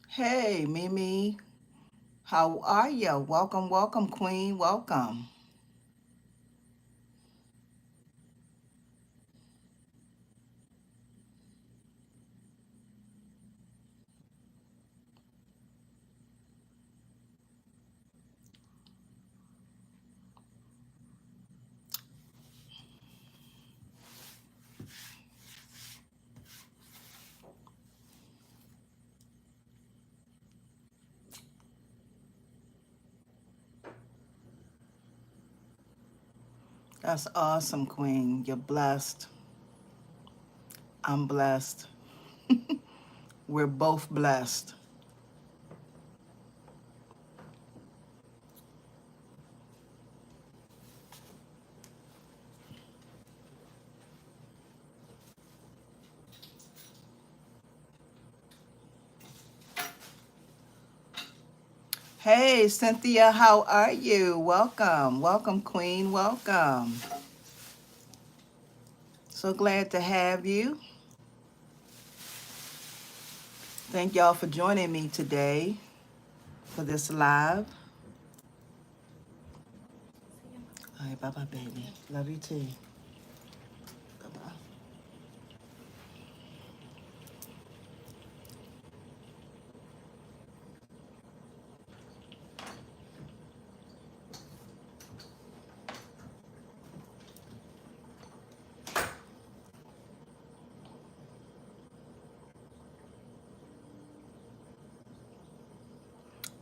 Hey, Mimi. How are you? Welcome, welcome, Queen. Welcome. That's awesome, Queen. You're blessed. I'm blessed. We're both blessed. Hey, Cynthia, how are you? Welcome. Welcome, Queen. Welcome. So glad to have you. Thank y'all for joining me today for this live. All right, bye-bye, baby. Love you too. Bye-bye.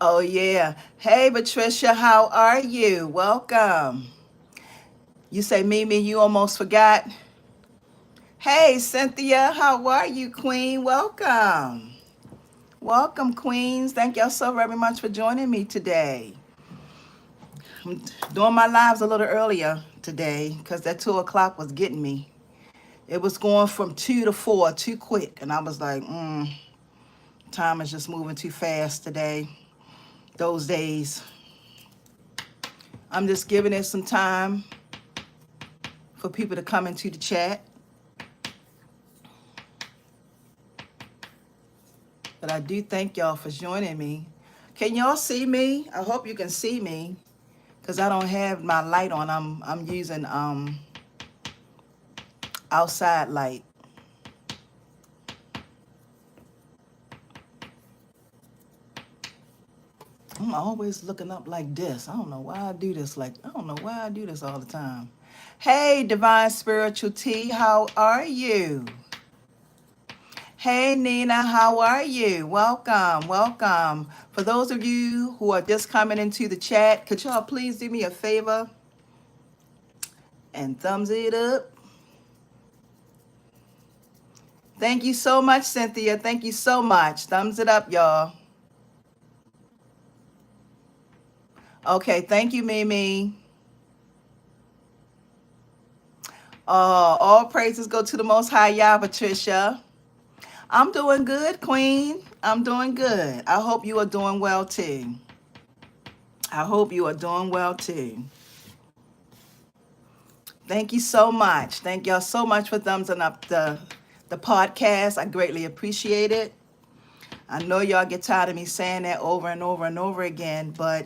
Oh, yeah. Hey, Patricia, how are you? Welcome. You say, Mimi, you almost forgot? Hey, Cynthia, how are you, Queen? Welcome. Welcome, Queens. Thank y'all so very much for joining me today. I'm doing my lives a little earlier today because that 2 o'clock was getting me. It was going from 2 to 4 too quick. And I was like, time is just moving too fast today. Those days. I'm just giving it some time for people to come into the chat. But I do thank y'all for joining me. Can y'all see me? I hope you can see me because I don't have my light on. I'm using outside light. I'm always looking up like this. I don't know why I do this. I don't know why I do this all the time. Hey, Divine Spiritual Tea, how are you? Hey, Nina, how are you? Welcome, welcome. For those of you who are just coming into the chat, could y'all please do me a favor and thumbs it up? Thank you so much, Cynthia. Thank you so much. Thumbs it up, y'all. Okay, thank you, Mimi. All praises go to the Most High Yah, Patricia. I'm doing good, Queen. I'm doing good. I hope you are doing well too. I hope you are doing well too. Thank you so much. Thank y'all so much for thumbsing up the podcast. I greatly appreciate it. I know y'all get tired of me saying that over and over and over again, but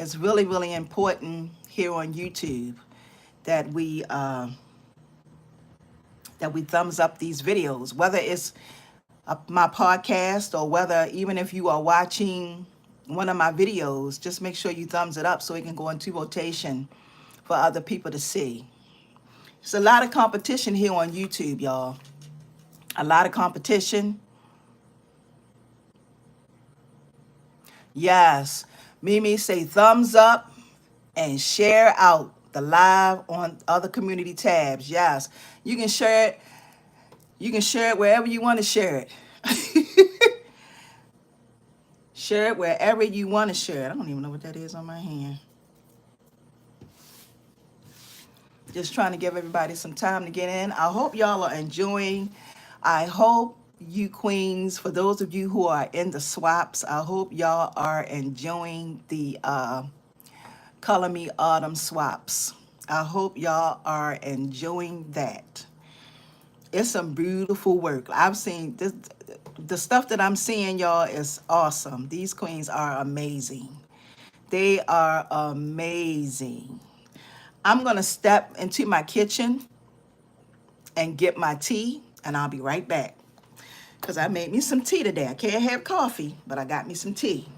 it's really, really important here on YouTube that we thumbs up these videos, whether it's my podcast or whether even if you are watching one of my videos, just make sure you thumbs it up so it can go into rotation for other people to see. There's a lot of competition here on YouTube, y'all. A lot of competition. Yes. Mimi say thumbs up and share out the live on other community tabs. Yes. You can share it. You can share it wherever you want to share it. Share it wherever you want to share it. I don't even know what that is on my hand. Just trying to give everybody some time to get in. I hope y'all are enjoying. I hope you queens, for those of you who are in the swaps, I hope y'all are enjoying the Color Me Autumn swaps. I hope y'all are enjoying that. It's some beautiful work. I've seen this, the stuff that I'm seeing, y'all, is awesome. These queens are amazing. They are amazing. I'm gonna step into my kitchen and get my tea, and I'll be right back. Because I made me some tea today. I can't have coffee, but I got me some tea.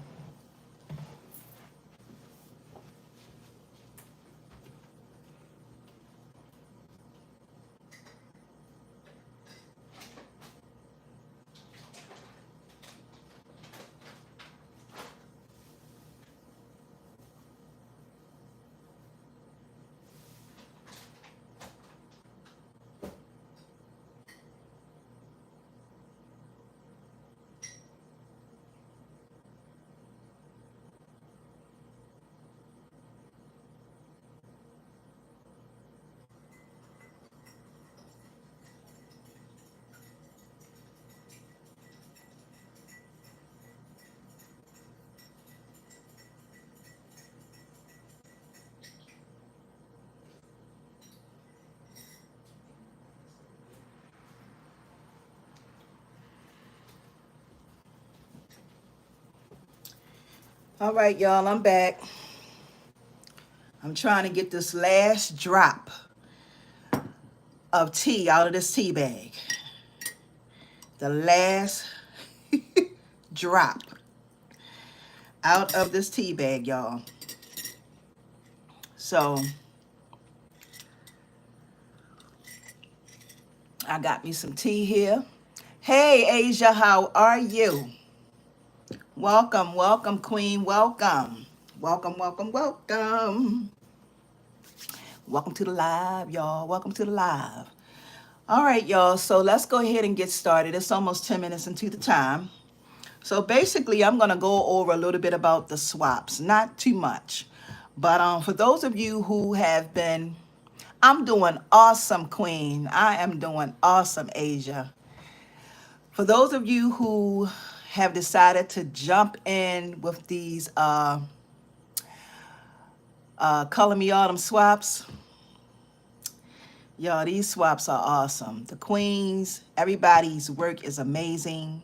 All right, y'all, I'm back. I'm trying to get this last drop of tea out of this tea bag. The last drop out of this tea bag, y'all. So I got me some tea here. Hey, Asia, how are you? Welcome, welcome, queen, welcome. Welcome, welcome, welcome. Welcome to the live, y'all. Welcome to the live. All right, y'all. So let's go ahead and get started. It's almost 10 minutes into the time. So basically, I'm going to go over a little bit about the swaps. Not too much. But for those of you who have been, I'm doing awesome, queen. I am doing awesome, Asia. For those of you who have decided to jump in with these Color Me Autumn swaps, y'all, these swaps are awesome. The queens, everybody's work is amazing.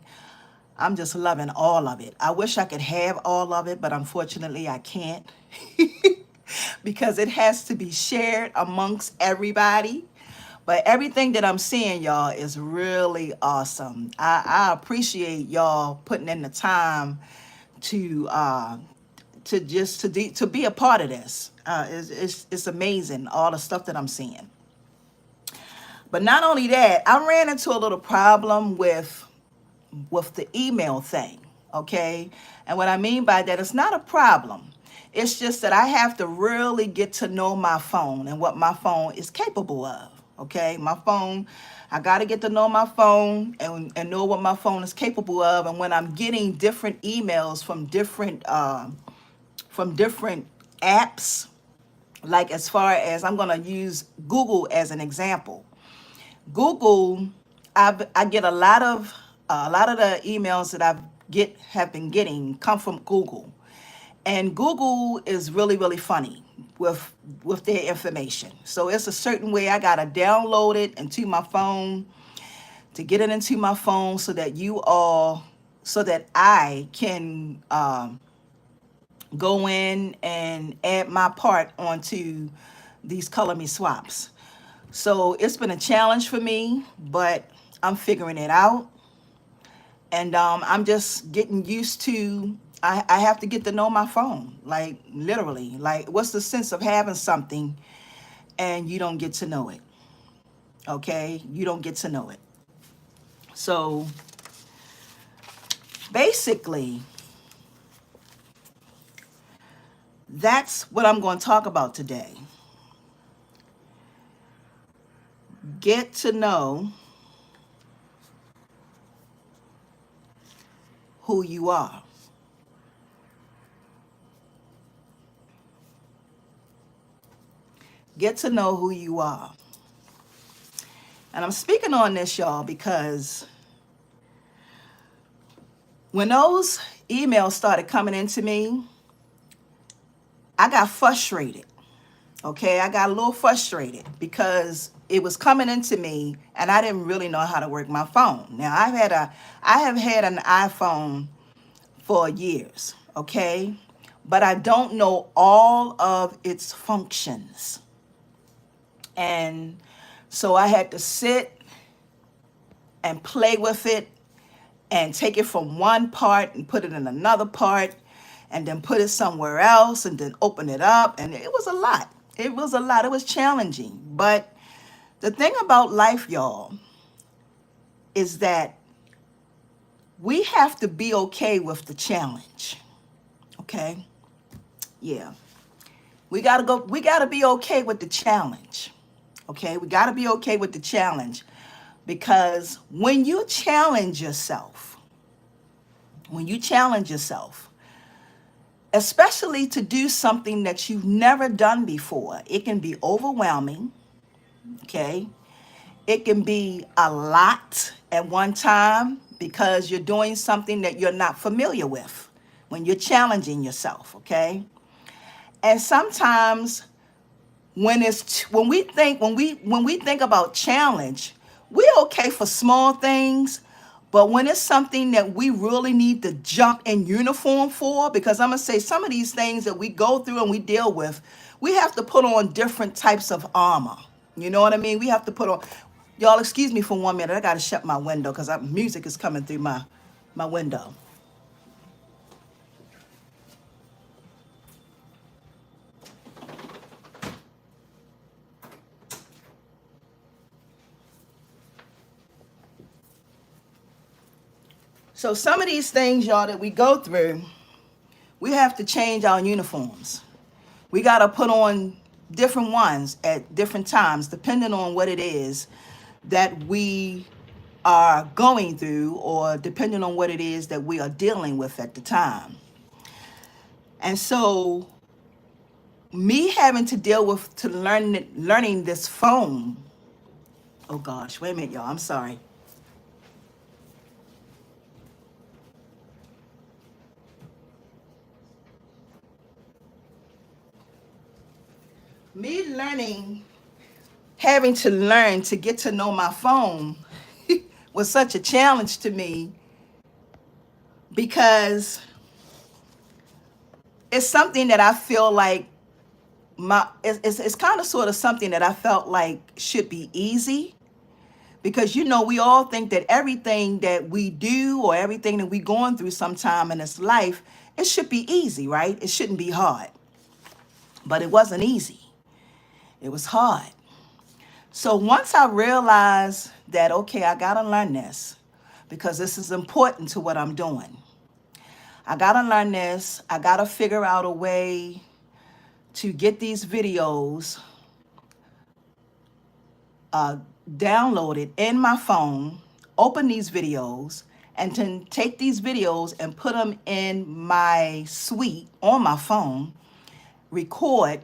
I'm just loving all of it. I wish I could have all of it, but unfortunately I can't because it has to be shared amongst everybody. But everything that I'm seeing, y'all, is really awesome. I appreciate y'all putting in the time to to be a part of this. It's amazing, all the stuff that I'm seeing. But not only that, I ran into a little problem with the email thing, okay? And what I mean by that, it's not a problem. It's just that I have to really get to know my phone and what my phone is capable of, okay? My phone, I got to get to know my phone and know what my phone is capable of. And when I'm getting different emails from different apps, like as far as I'm going to use Google as an example. Google, I get a lot of the emails that have been getting come from Google, and Google is really funny with their information. So it's a certain way I gotta download it into my phone to get it into my phone so that I can go in and add my part onto these Color Me swaps. So it's been a challenge for me, but I'm figuring it out. And I'm just getting used to, I have to get to know my phone, like literally. Like, what's the sense of having something and you don't get to know it? Okay? You don't get to know it. So basically, that's what I'm going to talk about today. Get to know who you are. Get to know who you are. And I'm speaking on this, y'all, because when those emails started coming into me, I got frustrated. Okay, I got a little frustrated because it was coming into me and I didn't really know how to work my phone. Now I have had an iPhone for years, okay? But I don't know all of its functions. And so I had to sit and play with it and take it from one part and put it in another part and then put it somewhere else and then open it up. And it was a lot. It was a lot. It was challenging. But the thing about life, y'all, is that we have to be okay with the challenge. Okay? Yeah. We gotta be okay with the challenge. Okay? We gotta be okay with the challenge. Because when you challenge yourself, especially to do something that you've never done before, it can be overwhelming, okay? It can be a lot at one time because you're doing something that you're not familiar with when you're challenging yourself, okay? And sometimes when we think about challenge, we're okay for small things, but when it's something that we really need to jump in uniform for, because I'm gonna say some of these things that we go through and we deal with, we have to put on different types of armor. You know what I mean? We have to put on. Y'all, excuse me for 1 minute. I gotta shut my window because music is coming through my window. So some of these things, y'all, that we go through, we have to change our uniforms. We got to put on different ones at different times, depending on what it is that we are going through or depending on what it is that we are dealing with at the time. And so me having to deal with learning this phone. Oh gosh, wait a minute, y'all. I'm sorry. Me having to learn to get to know my phone was such a challenge to me because it's something that I feel like it's kind of sort of something that I felt like should be easy, because we all think that everything that we do or everything that we going through sometime in this life, it should be easy, right? It shouldn't be hard. But it wasn't easy. It was hard. So once I realized that, okay, I got to learn this because this is important to what I'm doing. I got to learn this. I got to figure out a way to get these videos downloaded in my phone, open these videos, and then take these videos and put them in my suite on my phone, record,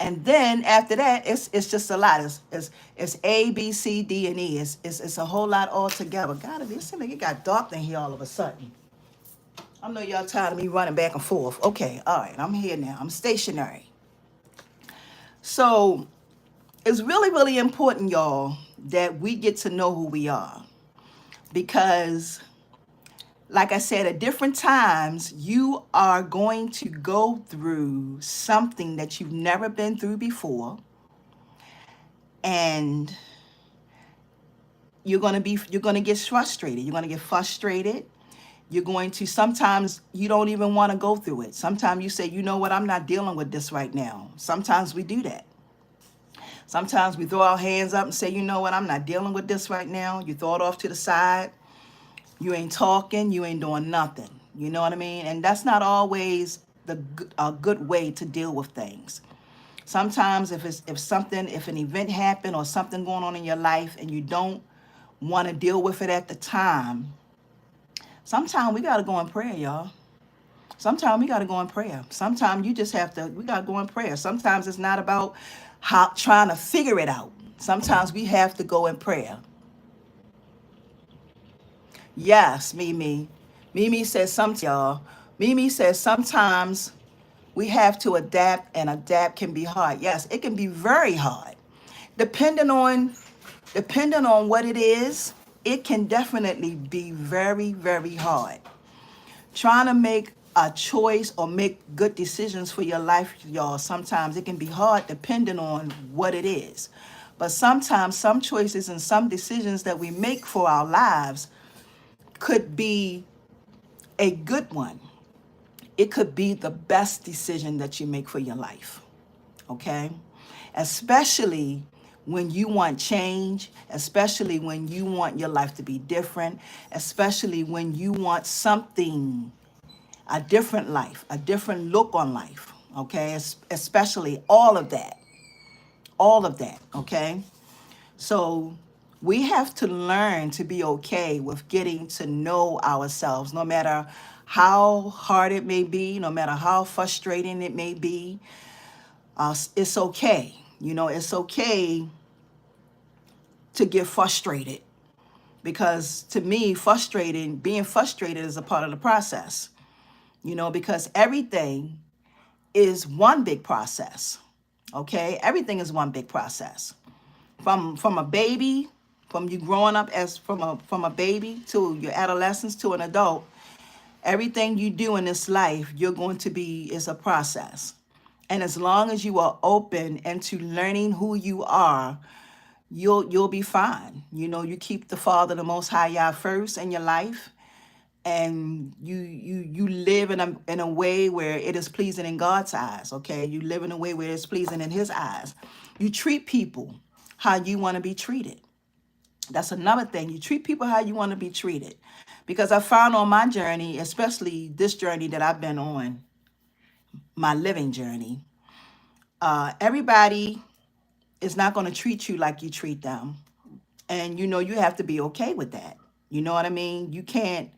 and then after that, it's just a lot. It's A, B, C, D, and E. It's a whole lot all together. God, it seems like it got dark in here all of a sudden. I know y'all tired of me running back and forth. Okay, all right, I'm here now. I'm stationary. So it's really, really important, y'all, that we get to know who we are. Because, like I said, at different times, you are going to go through something that you've never been through before. And you're going to get frustrated. You're going to get frustrated. You're going to, sometimes you don't even want to go through it. Sometimes you say, you know what, I'm not dealing with this right now. Sometimes we do that. Sometimes we throw our hands up and say, you know what, I'm not dealing with this right now. You throw it off to the side. You ain't talking. You ain't doing nothing. You know what I mean? And that's not always a good way to deal with things. Sometimes if an event happened or something going on in your life and you don't want to deal with it at the time, sometimes we got to go in prayer, y'all. Sometimes we got to go in prayer. Sometimes we got to go in prayer. Sometimes it's not about how trying to figure it out. Sometimes we have to go in prayer. Yes, Mimi. Mimi says y'all. Mimi says sometimes we have to adapt, and adapt can be hard. Yes, it can be very hard. Depending on depending on what it is, it can definitely be very, very hard. Trying to make a choice or make good decisions for your life, y'all, sometimes it can be hard depending on what it is. But sometimes some choices and some decisions that we make for our lives could be a good one. It could be the best decision that you make for your life. Okay? Especially when you want change, especially when you want your life to be different, especially when you want something, a different life, a different look on life. Okay? Especially all of that. Okay? So we have to learn to be okay with getting to know ourselves, no matter how hard it may be, no matter how frustrating it may be. It's okay. You know, it's okay to get frustrated, because to me, being frustrated is a part of the process, you know, because everything is one big process. Okay? Everything is one big process. From a baby, from you growing up as from a baby to your adolescence to an adult, everything you do in this life, you're going to be is a process. And as long as you are open and to learning who you are, you'll be fine. You know, you keep the Father, the Most High Yah, first in your life, and you live in a way where it is pleasing in God's eyes. Okay, you live in a way where it's pleasing in His eyes. You treat people how you want to be treated. That's another thing. You treat people how you want to be treated. Because I found on my journey, especially this journey that I've been on, my living journey, everybody is not going to treat you like you treat them. And you know, you have to be okay with that. You know what I mean? You can't,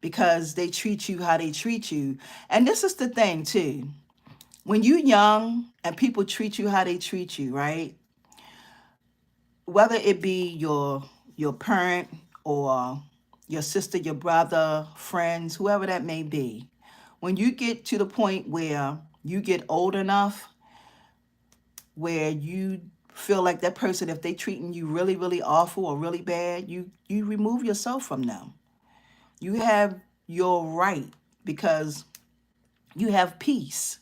because they treat you how they treat you. And this is the thing too. When you're young and people treat you how they treat you, right? Whether it be your parent or your sister, your brother, friends, whoever that may be, when you get to the point where you get old enough where you feel like that person, if they treating you really, really awful or really bad, you remove yourself from them. You have your right, because you have peace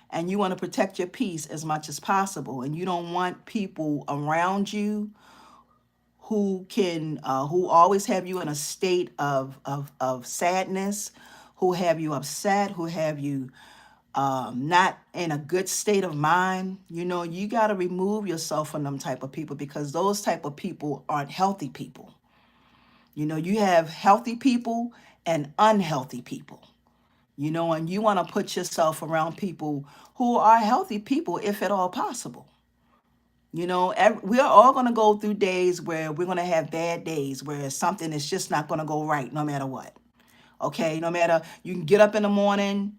and you want to protect your peace as much as possible, and you don't want people around you who always have you in a state of sadness, who have you upset, who have you not in a good state of mind. You know, you got to remove yourself from them type of people, because those type of people aren't healthy people. You know, you have healthy people and unhealthy people. You know, and you want to put yourself around people who are healthy people, if at all possible. You know, we are all going to go through days where we're going to have bad days where something is just not going to go right no matter what. Okay, no matter, you can get up in the morning,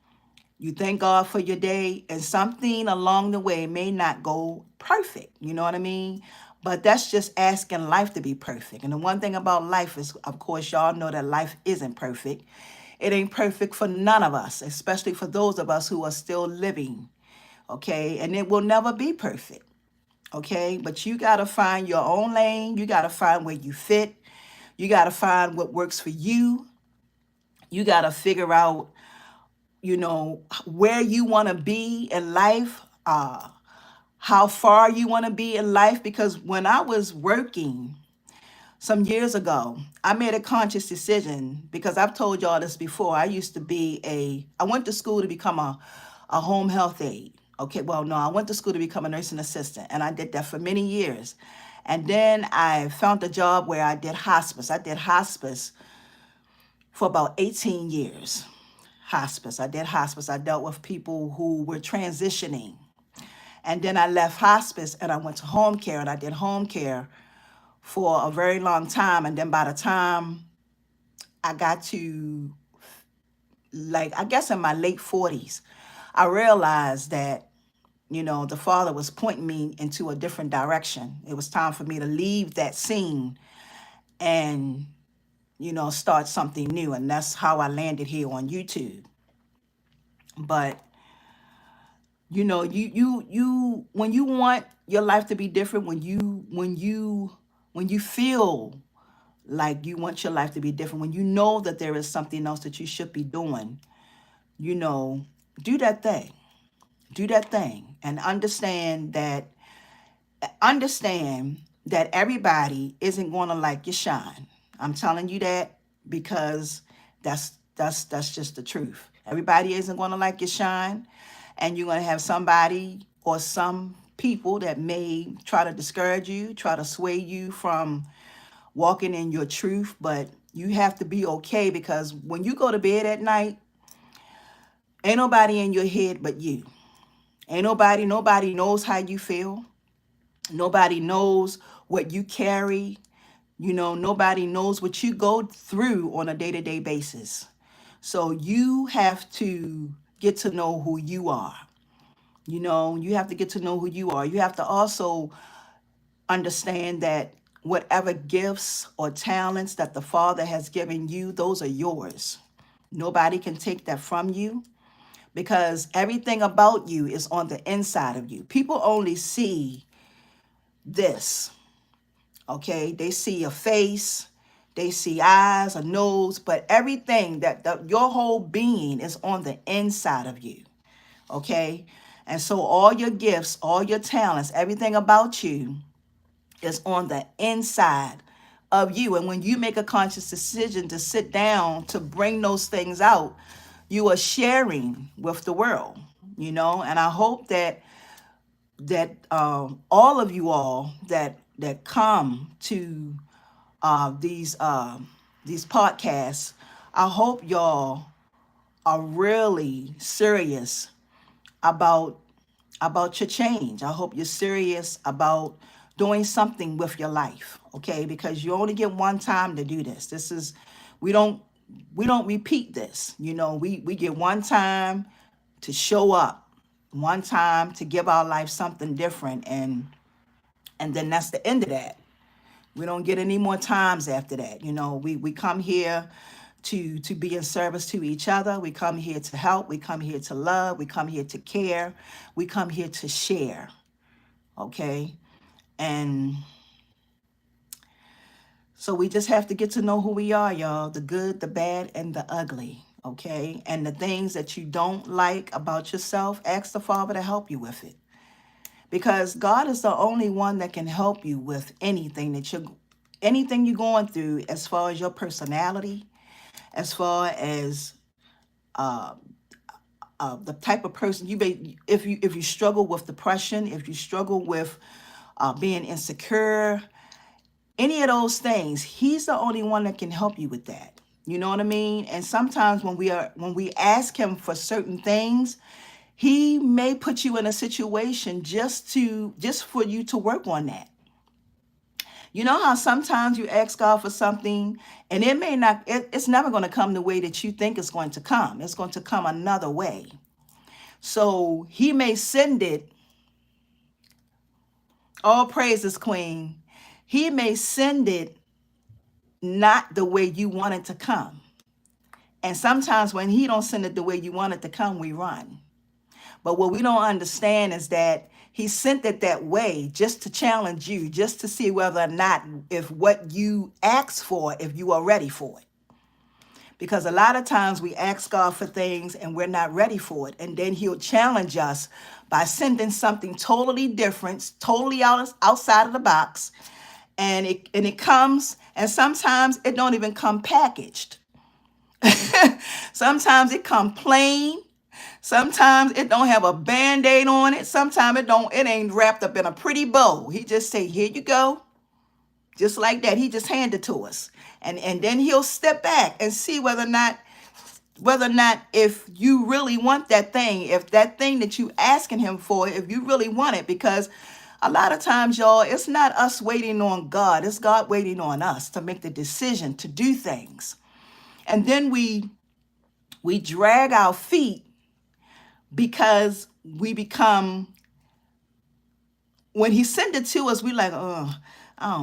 you thank God for your day, and something along the way may not go perfect. You know what I mean? But that's just asking life to be perfect. And the one thing about life is, of course, y'all know that life isn't perfect. It ain't perfect for none of us, especially for those of us who are still living. Okay, and it will never be perfect. Okay, but you got to find your own lane. You got to find where you fit. You got to find what works for you. You got to figure out, you know, where you want to be in life, how far you want to be in life. Because when I was working some years ago, I made a conscious decision, because I've told y'all this before. I went to school to become a home health aide. Okay, well, no, I went to school to become a nursing assistant, and I did that for many years. And then I found a job where I did hospice. I did hospice for about 18 years. Hospice. I did hospice. I dealt with people who were transitioning. And then I left hospice and I went to home care, and I did home care for a very long time. And then by the time I got to, like, I guess in my late 40s, I realized that the Father was pointing me into a different direction. It was time for me to leave that scene and, start something new. And that's how I landed here on YouTube. But, when you want your life to be different, when you feel like you want your life to be different, when you know that there is something else that you should be doing, do that thing. Do that thing and understand that everybody isn't going to like your shine. I'm telling you that because that's just the truth. Everybody isn't going to like your shine, and you're going to have somebody or some people that may try to discourage you, try to sway you from walking in your truth. But you have to be okay, because when you go to bed at night, ain't nobody in your head but you. Ain't nobody knows how you feel. Nobody knows what you carry. Nobody knows what you go through on a day-to-day basis. So you have to get to know who you are. You have to get to know who you are. You have to also understand that whatever gifts or talents that the Father has given you, those are yours. Nobody can take that from you, because everything about you is on the inside of you. People only see this, okay? They see a face, they see eyes, a nose, but everything that your whole being is on the inside of you, okay? And so all your gifts, all your talents, everything about you is on the inside of you. And when you make a conscious decision to sit down to bring those things out, you are sharing with the world, and I hope that all of you all that come to these podcasts, I hope y'all are really serious about your change. I hope you're serious about doing something with your life, okay? Because you only get one time to do this. We don't repeat this. We get one time to show up, one time to give our life something different, and then that's the end of that. We don't get any more times after that. We come here to be in service to each other. We come here to help. We come here to love. We come here to care. We come here to share. Okay? And so we just have to get to know who we are, y'all. The good, the bad, and the ugly. Okay? And the things that you don't like about yourself, ask the Father to help you with it. Because God is the only one that can help you with anything you're going through, as far as your personality, as far as the type of person you may. If you struggle with depression, if you struggle with being insecure, any of those things, He's the only one that can help you with that. You know what I mean? And sometimes when we ask Him for certain things, He may put you in a situation just for you to work on that. You know how sometimes you ask God for something and it's never going to come the way that you think it's going to come. It's going to come another way. So He may send it, all praises, Queen. He may send it not the way you want it to come. And sometimes when He don't send it the way you want it to come, we run. But what we don't understand is that He sent it that way just to challenge you, just to see whether or not, if what you ask for, if you are ready for it. Because a lot of times we ask God for things and we're not ready for it. And then He'll challenge us by sending something totally different, totally outside of the box. And it comes, and sometimes it don't even come packaged. Sometimes it come plain. Sometimes it don't have a Band-Aid on it. Sometimes it ain't wrapped up in a pretty bow. He just say, here you go. Just like that. He just handed it to us. And then He'll step back and see whether or not if you really want that thing, if that thing that you asking Him for, if you really want it. Because a lot of times, y'all, it's not us waiting on God. It's God waiting on us to make the decision to do things. And then we drag our feet because we become when he sent it to us, we like, oh, I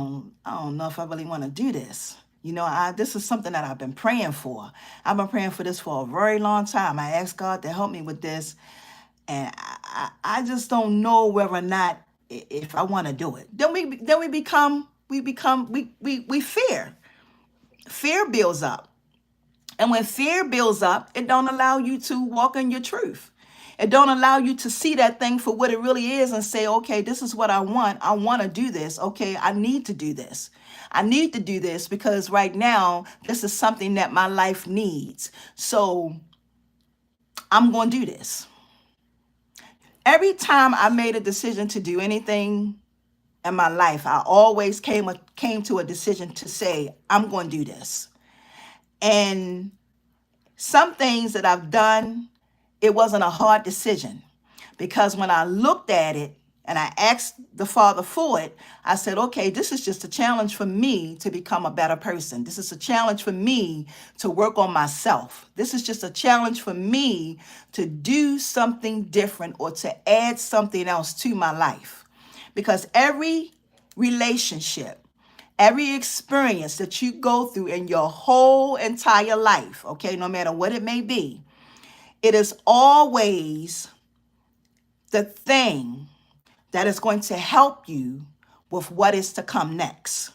don't know if I really want to do this. This is something that I've been praying for. I've been praying for this for a very long time. I asked God to help me with this, and I just don't know whether or not if I want to do it. Then we fear. Fear builds up. And when fear builds up, it don't allow you to walk in your truth. It don't allow you to see that thing for what it really is and say, okay, this is what I want. I want to do this. Okay, I need to do this. I need to do this because right now, this is something that my life needs. So I'm going to do this. Every time I made a decision to do anything in my life, I always came to a decision to say, I'm going to do this. And some things that I've done, it wasn't a hard decision, because when I looked at it and I asked the Father for it, I said, okay, this is just a challenge for me to become a better person. This is a challenge for me to work on myself. This is just a challenge for me to do something different or to add something else to my life. Because every relationship, every experience that you go through in your whole entire life, okay, no matter what it may be, it is always the thing that is going to help you with what is to come next.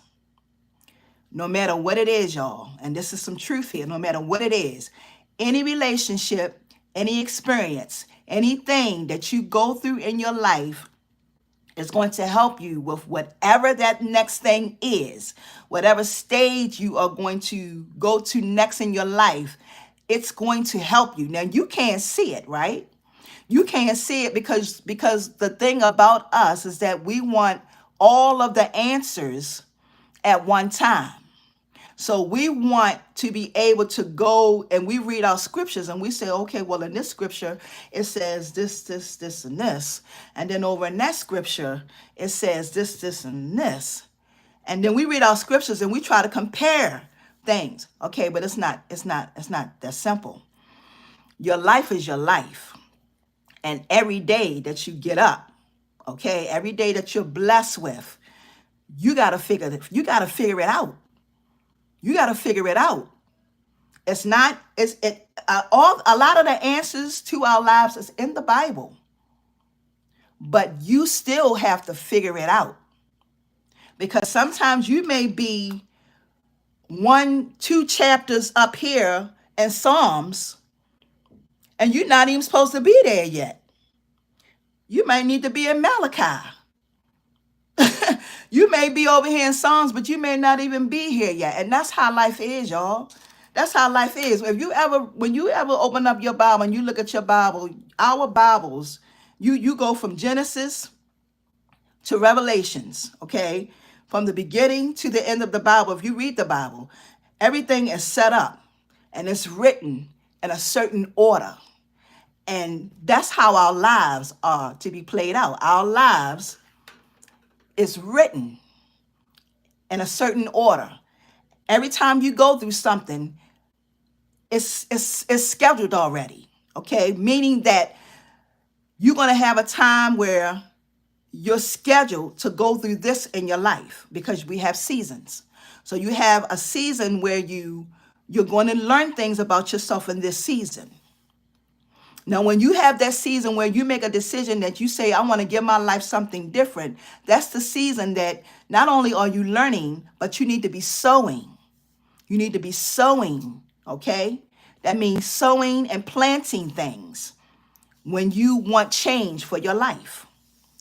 No matter what it is, y'all, and this is some truth here, no matter what it is, any relationship, any experience, anything that you go through in your life is going to help you with whatever that next thing is, whatever stage you are going to go to next in your life. It's going to help you. Now, you can't see it, right? You can't see it because the thing about us is that we want all of the answers at one time. So we want to be able to go and we read our scriptures and we say, okay, well, in this scripture, it says this, this, this, and this. And then over in that scripture, it says this, this, and this. And then we read our scriptures and we try to compare things. Okay, but it's not that simple. Your life is your life. And every day that you get up, okay, every day that you're blessed with, you got to figure it out. You got to figure it out. A lot of the answers to our lives is in the Bible, but you still have to figure it out, because sometimes you may be 1-2 chapters up here in Psalms and you're not even supposed to be there yet. You might need to be in Malachi. You may be over here in Psalms, but you may not even be here yet. And that's how life is, y'all. That's how life is. When you ever open up your Bible and you look at your Bible, our Bibles, you go from Genesis to Revelations, okay? From the beginning to the end of the Bible, if you read the Bible, everything is set up and it's written in a certain order. And that's how our lives are to be played out. Our lives is written in a certain order. Every time you go through something, it's scheduled already, okay? Meaning that you're going to have a time where you're scheduled to go through this in your life, because we have seasons. So you have a season where you're going to learn things about yourself in this season. Now, when you have that season where you make a decision that you say, I want to give my life something different, that's the season that not only are you learning, but you need to be sowing. You need to be sowing, okay? That means sowing and planting things when you want change for your life,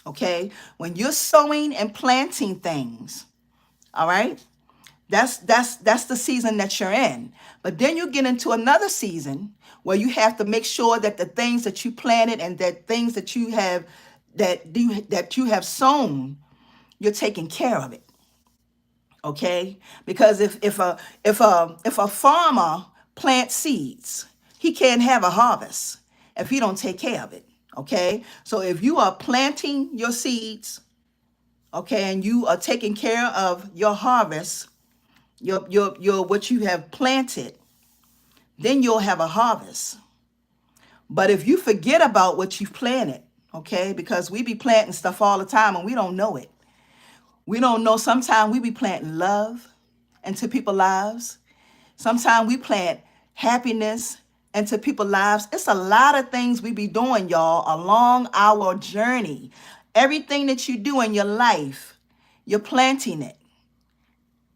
okay? When you're sowing and planting things, all right? That's the season that you're in. But then you get into another season where you have to make sure that the things that you planted and that things that you have sown, you're taking care of it. Okay? Because if a farmer plants seeds, he can't have a harvest if he don't take care of it. Okay? So if you are planting your seeds, okay, and you are taking care of your harvest, your what you have planted, then you'll have a harvest. But if you forget about what you've planted, okay? Because we be planting stuff all the time and we don't know it. We don't know. Sometimes we be planting love into people's lives. Sometimes we plant happiness into people's lives. It's a lot of things we be doing, y'all, along our journey. Everything that you do in your life, you're planting it.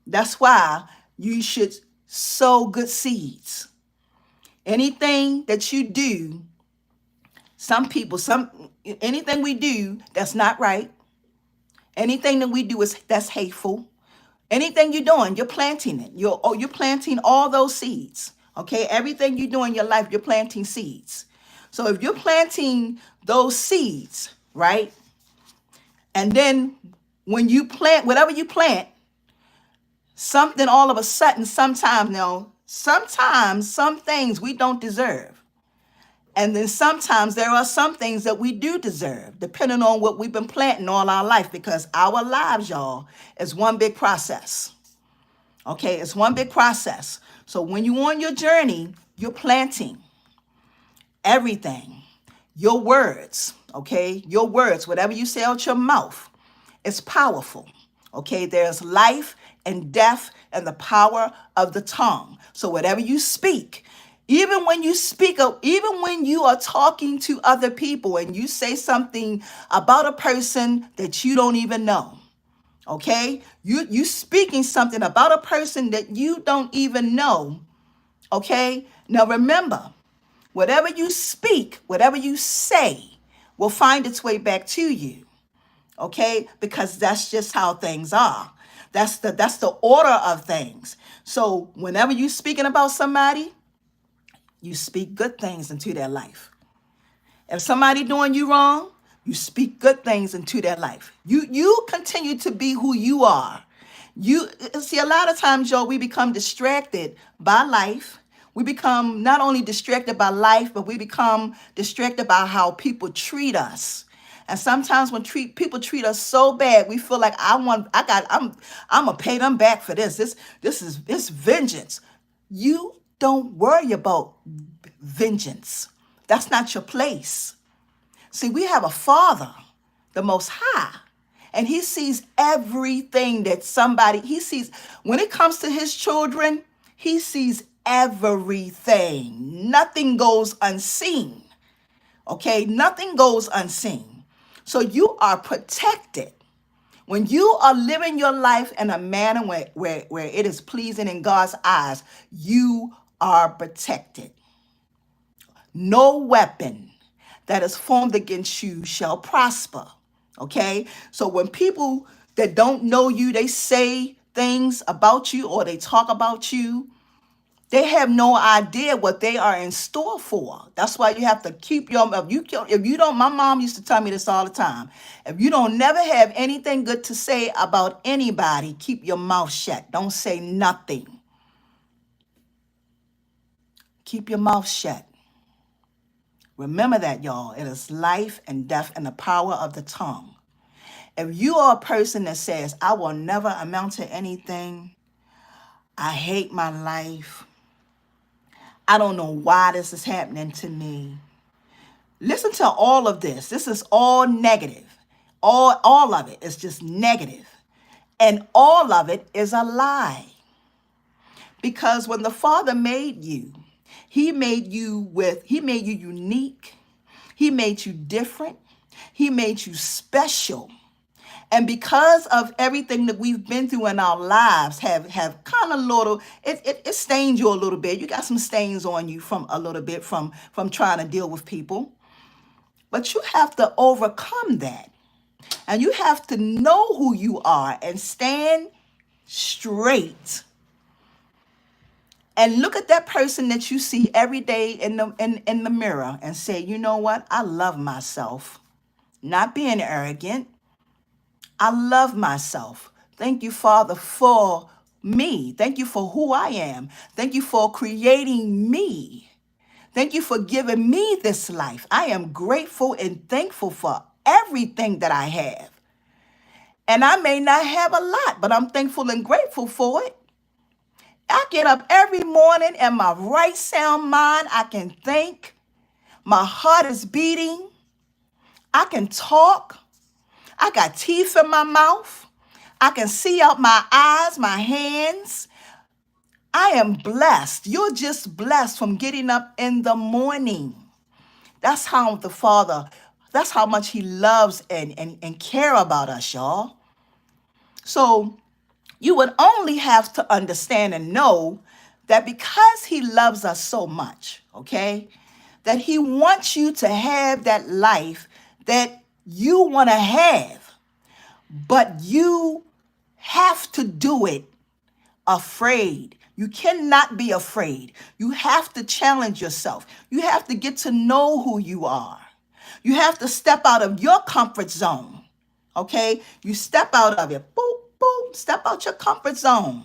That's why you should sow good seeds. Anything that you do, anything we do that's not right, anything that we do that's hateful, anything you're doing, you're planting it. You're planting all those seeds. Okay, everything you do in your life, you're planting seeds. So if you're planting those seeds, right, and then when you plant whatever you plant, something all of a sudden, sometimes some things we don't deserve. And then sometimes there are some things that we do deserve, depending on what we've been planting all our life, because our lives, y'all, is one big process. Okay, it's one big process. So when you're on your journey, you're planting everything. Your words, okay? Your words, whatever you say out your mouth, it's powerful. Okay, there's life and death and the power of the tongue. So whatever you speak, even when even when you are talking to other people and you say something about a person that you don't even know, okay? You speaking something about a person that you don't even know, okay? Now remember, whatever you speak, whatever you say will find its way back to you, okay? Because that's just how things are. That's the order of things. So whenever you're speaking about somebody, you speak good things into their life. If somebody doing you wrong, you speak good things into their life. You continue to be who you are. You see, a lot of times, Joe, we become distracted by life. We become not only distracted by life, but we become distracted by how people treat us. And sometimes when people treat us so bad, we feel like I'm gonna pay them back for this. This vengeance. You don't worry about vengeance. That's not your place. See, we have a Father, the Most High, and He sees everything He sees when it comes to His children, He sees everything. Nothing goes unseen. Okay, nothing goes unseen. So you are protected. When you are living your life in a manner where it is pleasing in God's eyes, you are protected. No weapon that is formed against you shall prosper. Okay? So when people that don't know you, they say things about you or they talk about you, they have no idea what they are in store for. That's why you have to keep your if you don't, my mom used to tell me this all the time. If you don't never have anything good to say about anybody, keep your mouth shut. Don't say nothing. Keep your mouth shut. Remember that, y'all. It is life and death and the power of the tongue. If you are a person that says, I will never amount to anything, I hate my life, I don't know why this is happening to me. Listen to all of this. This is all negative. All of it is just negative. And all of it is a lie. Because when the Father made you, He made you unique. He made you different. He made you special. And because of everything that we've been through in our lives have kind of it stained you a little bit. You got some stains on you from trying to deal with people. But you have to overcome that. And you have to know who you are and stand straight and look at that person that you see every day in the mirror and say, you know what? I love myself. Not being arrogant. I love myself. Thank you, Father, for me. Thank you for who I am. Thank you for creating me. Thank you for giving me this life. I am grateful and thankful for everything that I have. And I may not have a lot, but I'm thankful and grateful for it. I get up every morning in my right sound mind. I can think. My heart is beating. I can talk. I got teeth in my mouth. I can see out my eyes, my hands. I am blessed. You're just blessed from getting up in the morning. That's how the Father, that's how much He loves and care about us, y'all. So you would only have to understand and know that because He loves us so much, okay, that He wants you to have that life that you want to have, but you have to do it afraid. You cannot be afraid. You have to challenge yourself. You have to get to know who you are. You have to step out of your comfort zone. Okay? You step out of it. Boom, boom, step out your comfort zone.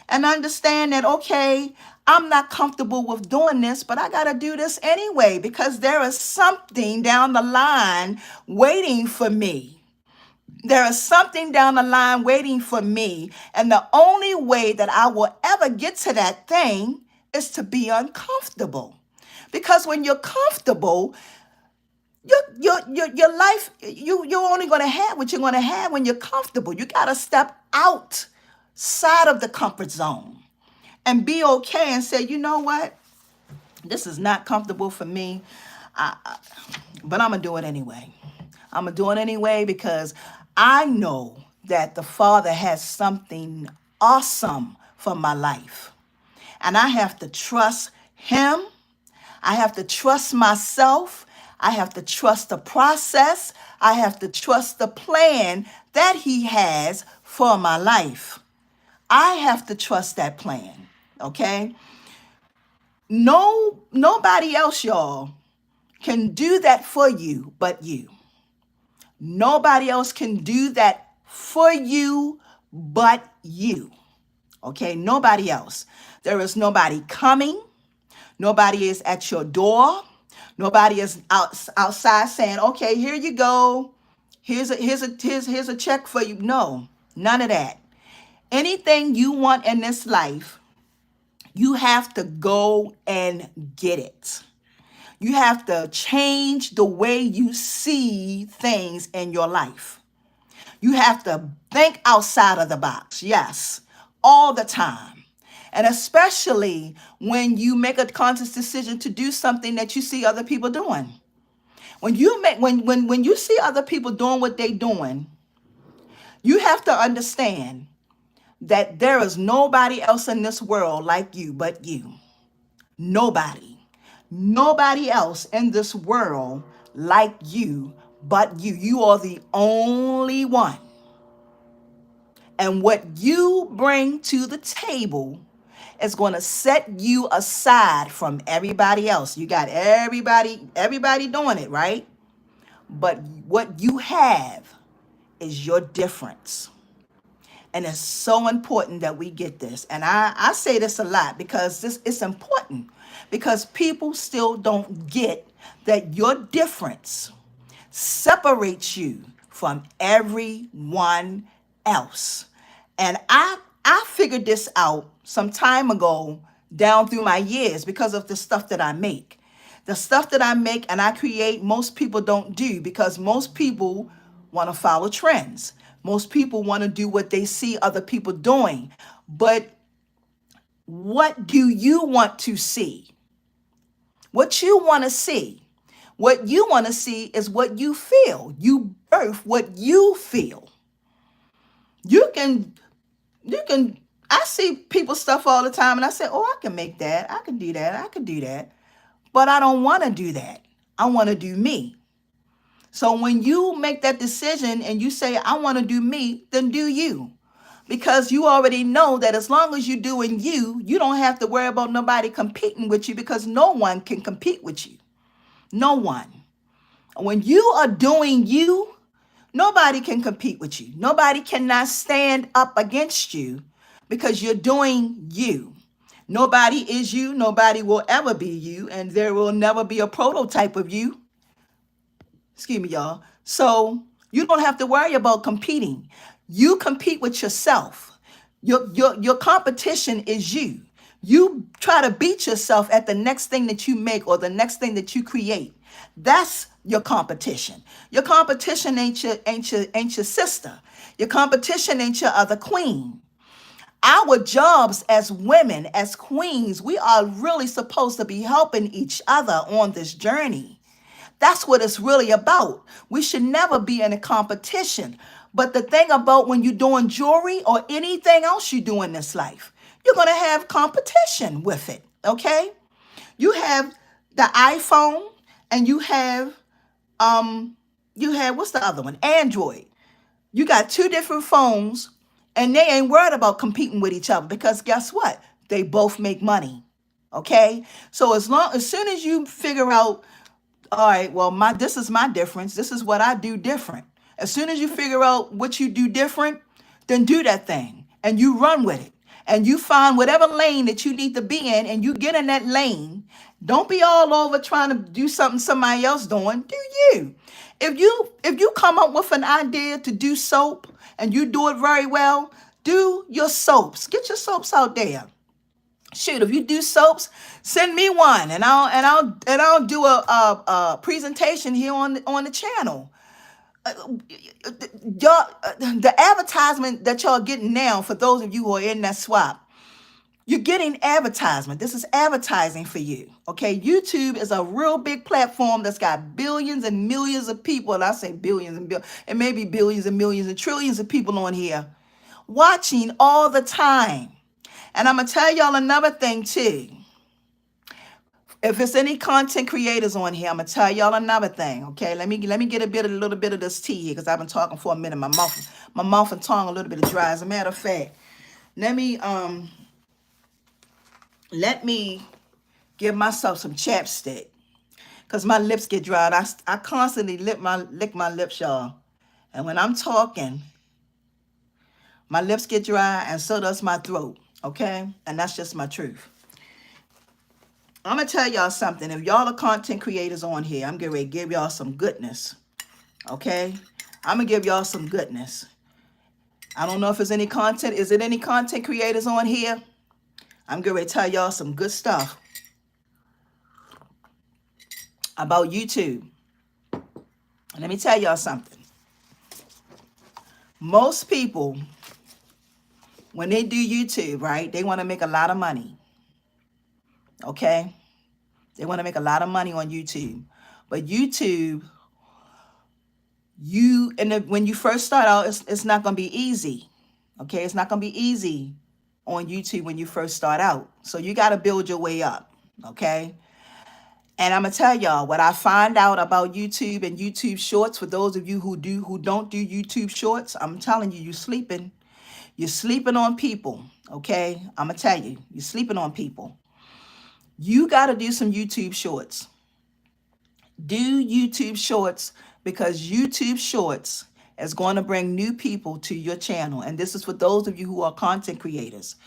And understand that, okay, I'm not comfortable with doing this, but I got to do this anyway because there is something down the line waiting for me. There is something down the line waiting for me. And the only way that I will ever get to that thing is to be uncomfortable. Because when you're comfortable, your life, you're only going to have what you're going to have when you're comfortable. You got to step outside of the comfort zone and be okay and say, you know what? This is not comfortable for me, but I'm going to do it anyway. I'm going to do it anyway because I know that the Father has something awesome for my life. And I have to trust Him. I have to trust myself. I have to trust the process. I have to trust the plan that He has for my life. I have to trust that plan, okay? Nobody else, y'all, can do that for you but you. Nobody else can do that for you but you. Okay, nobody else. There is nobody coming. Nobody is at your door. Nobody is outside saying, "Okay, here you go. Here's a check for you." No, none of that. Anything you want in this life, you have to go and get it. You have to change the way you see things in your life. You have to think outside of the box. Yes, all the time. And especially when you make a conscious decision to do something that you see other people doing. When you see other people doing what they're doing, you have to understand that there is nobody else in this world like you but you. Nobody. Nobody else in this world like you but you. You are the only one. And what you bring to the table is going to set you aside from everybody else. You got everybody doing it, right? But what you have is your difference. And it's so important that we get this. And I say this a lot because it's important because people still don't get that your difference separates you from everyone else. And I figured this out some time ago down through my years because of the stuff that I make. The stuff that I make and I create, most people don't do because most people want to follow trends. Most people want to do what they see other people doing. But what do you want to see? What you want to see? What you want to see is what you feel. You birth what you feel. You can, I see people stuff all the time and I say, oh, I can make that. I can do that. I can do that. But I don't want to do that. I want to do me. So when you make that decision and you say, I want to do me, then do you. Because you already know that as long as you're doing you, you don't have to worry about nobody competing with you because no one can compete with you. No one. When you are doing you, nobody can compete with you. Nobody cannot stand up against you because you're doing you. Nobody is you. Nobody will ever be you. And there will never be a prototype of you. Excuse me, y'all. So you don't have to worry about competing. You compete with yourself. Your competition is you. You try to beat yourself at the next thing that you make or the next thing that you create. That's your competition. Your competition ain't your sister. Your competition ain't your other queen. Our jobs as women, as queens, we are really supposed to be helping each other on this journey. That's what it's really about. We should never be in a competition. But the thing about when you're doing jewelry or anything else you do in this life, you're going to have competition with it. Okay? You have the iPhone and you have what's the other one? Android. You got two different phones and they ain't worried about competing with each other because guess what? They both make money. Okay? So as soon as you figure out, all right, well, this is my difference. This is what I do different. As soon as you figure out what you do different, then do that thing and you run with it. And you find whatever lane that you need to be in and you get in that lane. Don't be all over trying to do something somebody else doing. Do you? If you come up with an idea to do soap and you do it very well, do your soaps. Get your soaps out there. Shoot, if you do soaps, send me one, and I'll do a presentation here on the channel. Y'all, the advertisement that y'all getting now, for those of you who are in that swap, you're getting advertisement. This is advertising for you. Okay, YouTube is a real big platform that's got billions and millions of people, and I say billions and billions, and maybe billions and millions and trillions of people on here watching all the time. And I'm gonna tell y'all another thing too. If it's any content creators on here, I'm gonna tell y'all another thing. Okay, let me get a little bit of this tea here because I've been talking for a minute. My mouth and tongue a little bit dry. As a matter of fact, let me give myself some chapstick because my lips get dry. And I constantly lick my lips, y'all. And when I'm talking, my lips get dry and so does my throat. Okay, and that's just my truth. I'm going to tell y'all something. If y'all are content creators on here, I'm getting ready to give y'all some goodness. Okay? I'm going to give y'all some goodness. I don't know if there's any content. Is it any content creators on here? I'm getting ready to tell y'all some good stuff about YouTube. And let me tell y'all something. Most people, when they do YouTube, right, they want to make a lot of money. Okay? They want to make a lot of money on YouTube. But YouTube, when you first start out, it's not going to be easy. Okay? It's not going to be easy on YouTube when you first start out. So you got to build your way up. Okay? And I'm going to tell y'all what I find out about YouTube and YouTube Shorts. For those of you who don't do YouTube Shorts, I'm telling you, you're sleeping. You're sleeping on people. Okay? I'm going to tell you, you're sleeping on people. You got to do some YouTube Shorts. Do YouTube Shorts because YouTube Shorts is going to bring new people to your channel. And this is for those of you who are content creators.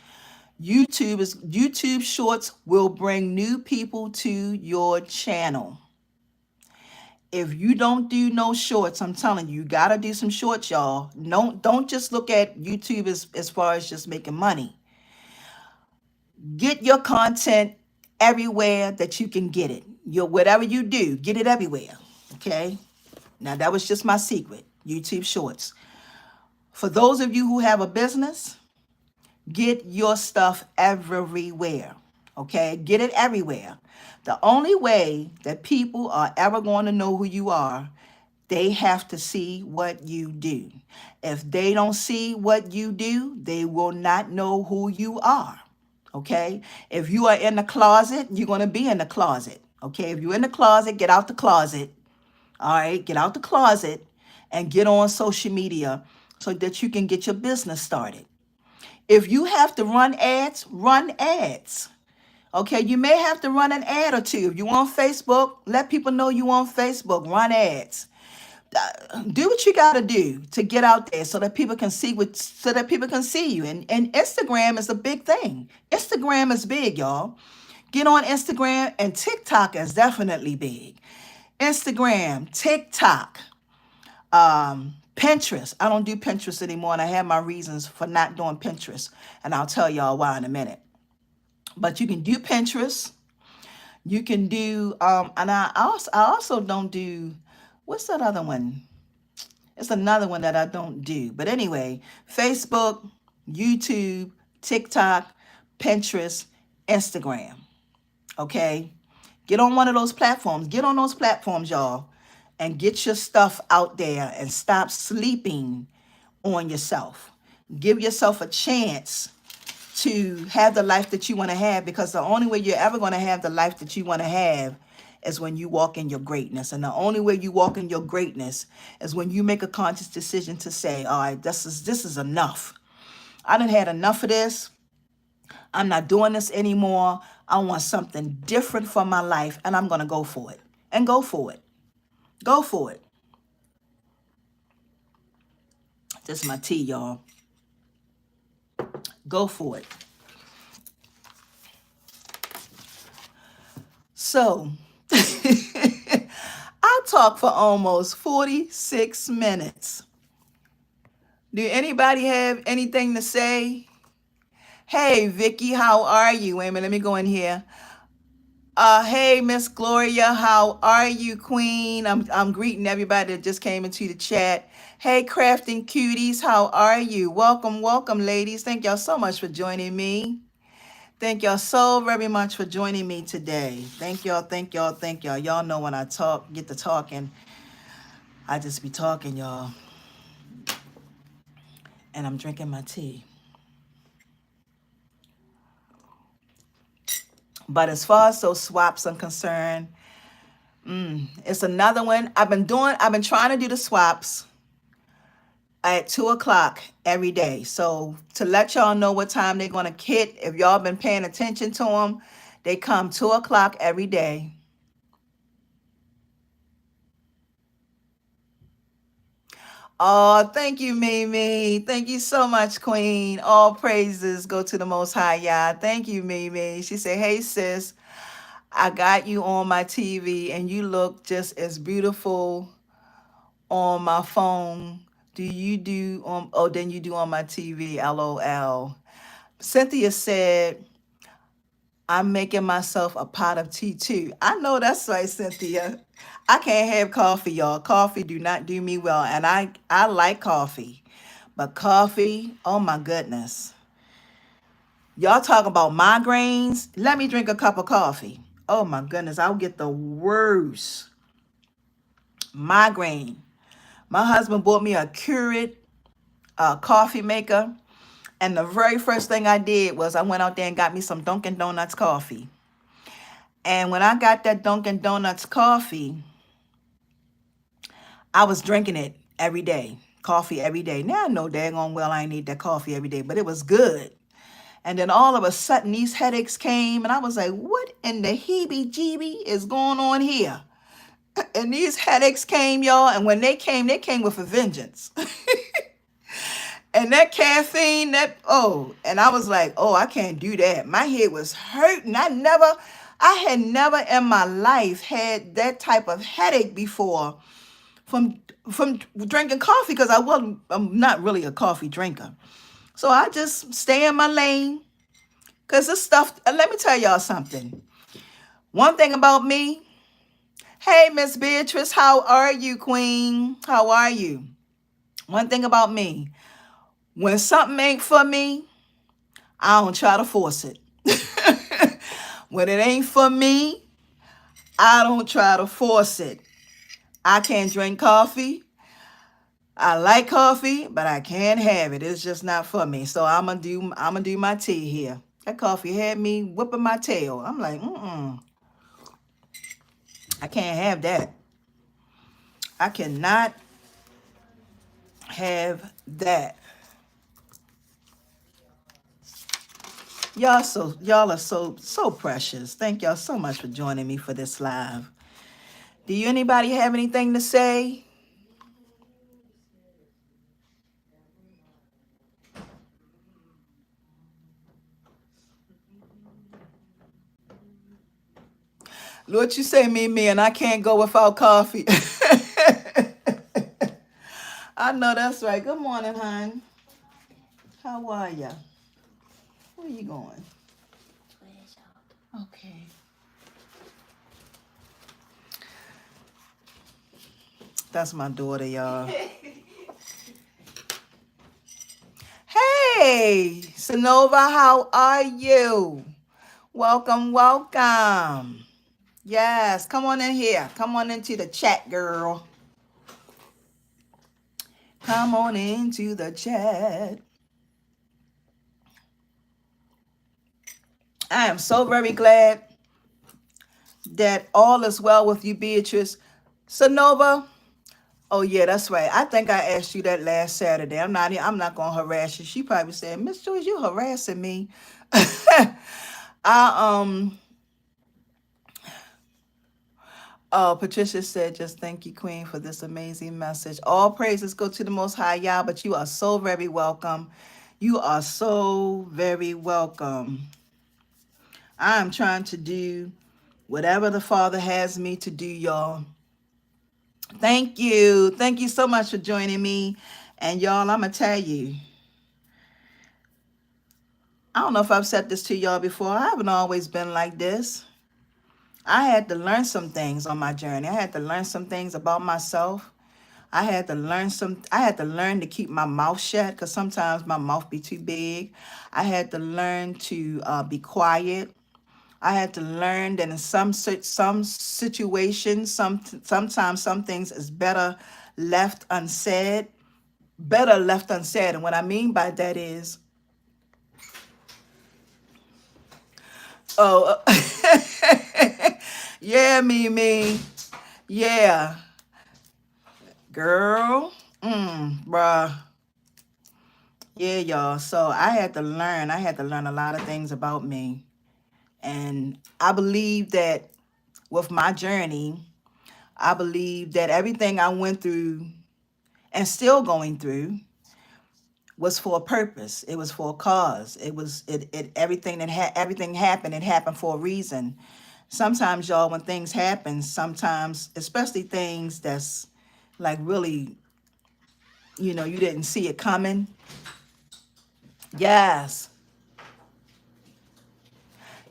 YouTube Shorts will bring new people to your channel. If you don't do no shorts, I'm telling you, you got to do some shorts, y'all. Don't just look at YouTube as far as just making money. Get your content everywhere that you can get it. Whatever you do, get it everywhere. Okay? Now, that was just my secret. YouTube Shorts. For those of you who have a business, get your stuff everywhere. Okay? Get it everywhere. The only way that people are ever going to know who you are, they have to see what you do. If they don't see what you do, they will not know who you are. Okay? If you are in the closet, you're going to be in the closet. Okay? If you're in the closet, get out the closet. All right? Get out the closet and get on social media so that you can get your business started. If you have to run ads, run ads. Okay? You may have to run an ad or two. If you on Facebook, let people know you on Facebook. Run ads. Do what you got to do to get out there so that people can see you. And Instagram is a big thing. Instagram is big, y'all. Get on Instagram, and TikTok is definitely big. Instagram, TikTok, Pinterest. I don't do Pinterest anymore, and I have my reasons for not doing Pinterest, and I'll tell y'all why in a minute. But you can do Pinterest. You can do, and I also don't do What's that other one? It's another one that I don't do. But anyway, Facebook, YouTube, TikTok, Pinterest, Instagram. Okay? Get on one of those platforms. Get on those platforms, y'all, and get your stuff out there and stop sleeping on yourself. Give yourself a chance to have the life that you want to have, because the only way you're ever going to have the life that you want to have is when you walk in your greatness. And the only way you walk in your greatness is when you make a conscious decision to say, all right, this is enough. I done had enough of this. I'm not doing this anymore. I want something different for my life, and I'm going to go for it. And go for it. Go for it. This is my tea, y'all. Go for it. So, I talked for almost 46 minutes. Do anybody have anything to say? Hey, Vicky, how are you? Wait a minute, let me go in here. Hey, Miss Gloria, how are you, Queen? I'm greeting everybody that just came into the chat. Hey, Crafting Cuties, how are you? Welcome, welcome, ladies. Thank y'all so much for joining me. Thank y'all so very much for joining me today. Thank y'all, thank y'all, thank y'all. Y'all know when I get to talking, I just be talking, y'all. And I'm drinking my tea. But as far as those swaps are concerned, it's another one. I've been trying to do the swaps at 2 o'clock every day. So to let y'all know what time they're going to hit, if y'all been paying attention to them, they come 2 o'clock every day. Oh, thank you, Mimi. Thank you so much, Queen. All praises go to the Most High, Yah. Thank you, Mimi. She said, hey, sis, I got you on my TV and you look just as beautiful on my phone. Than you do on my TV, LOL. Cynthia said, I'm making myself a pot of tea too. I know that's right, Cynthia. I can't have coffee, y'all. Coffee do not do me well. And I like coffee. But coffee, oh my goodness. Y'all talk about migraines. Let me drink a cup of coffee. Oh my goodness, I'll get the worst migraine. My husband bought me a Keurig coffee maker. And the very first thing I did was I went out there and got me some Dunkin' Donuts coffee. And when I got that Dunkin' Donuts coffee, I was drinking it every day. Coffee every day. Now I know daggone well I ain't need that coffee every day, but it was good. And then all of a sudden these headaches came and I was like, what in the heebie-jeebie is going on here? And these headaches came, y'all, and when they came with a vengeance. And that caffeine, and I was like, oh, I can't do that. My head was hurting. I had never in my life had that type of headache before from drinking coffee, because I'm not really a coffee drinker. So I just stay in my lane, because this stuff, let me tell y'all something. One thing about me, hey, Miss Beatrice, how are you, Queen? How are you? One thing about me, when something ain't for me, I don't try to force it. When it ain't for me, I don't try to force it. I can't drink coffee. I like coffee, but I can't have it. It's just not for me. So I'm gonna do my tea here. That coffee had me whipping my tail. I'm like, I can't have that. I cannot have that. Y'all are so precious. Thank y'all so much for joining me for this live. Do you anybody have anything to say? What you say, me, and I can't go without coffee. I know that's right. Good morning, hon. How are ya? Where you going? Okay. That's my daughter, y'all. Hey, Sonova, how are you? Welcome, welcome. Yes, come on in here. Come on into the chat, girl. Come on into the chat. I am so very glad that all is well with you, Beatrice. Sonova, oh yeah, that's right. I think I asked you that last Saturday. I'm not gonna harass you. She probably said, Miss Joyce, you harassing me. I Oh, Patricia said, just thank you, Queen, for this amazing message. All praises go to the Most High Yah, but you are so very welcome. You are so very welcome. I am trying to do whatever the Father has me to do, y'all. Thank you. Thank you so much for joining me. And y'all, I'm going to tell you, I don't know if I've said this to y'all before. I haven't always been like this. I had to learn some things on my journey. I had to learn some things about myself. I had to learn to keep my mouth shut because sometimes my mouth be too big. I had to learn to be quiet. I had to learn that in some situations, sometimes some things is better left unsaid. Better left unsaid. And what I mean by that is, oh, yeah, Mimi. Yeah, girl. Bruh. Yeah, y'all. So I had to learn a lot of things about me. And I believe that with my journey, I believe that everything I went through and still going through was for a purpose. It was for a cause. It everything everything happened, it happened for a reason. Sometimes y'all, when things happen, sometimes, especially things that's like really, you didn't see it coming. Yes.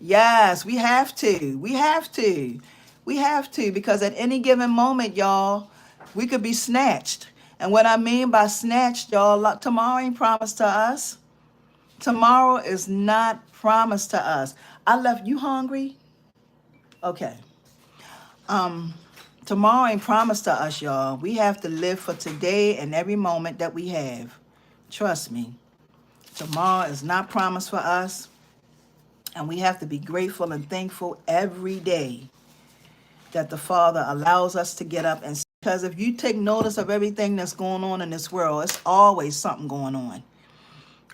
Yes, we have to. We have to. We have to, because at any given moment, y'all, we could be snatched. And what I mean by snatched, y'all, tomorrow ain't promised to us. Tomorrow is not promised to us. I left you hungry? Okay. Tomorrow ain't promised to us, y'all. We have to live for today and every moment that we have. Trust me. Tomorrow is not promised for us. And we have to be grateful and thankful every day that the Father allows us to get up. And because if you take notice of everything that's going on in this world, it's always something going on.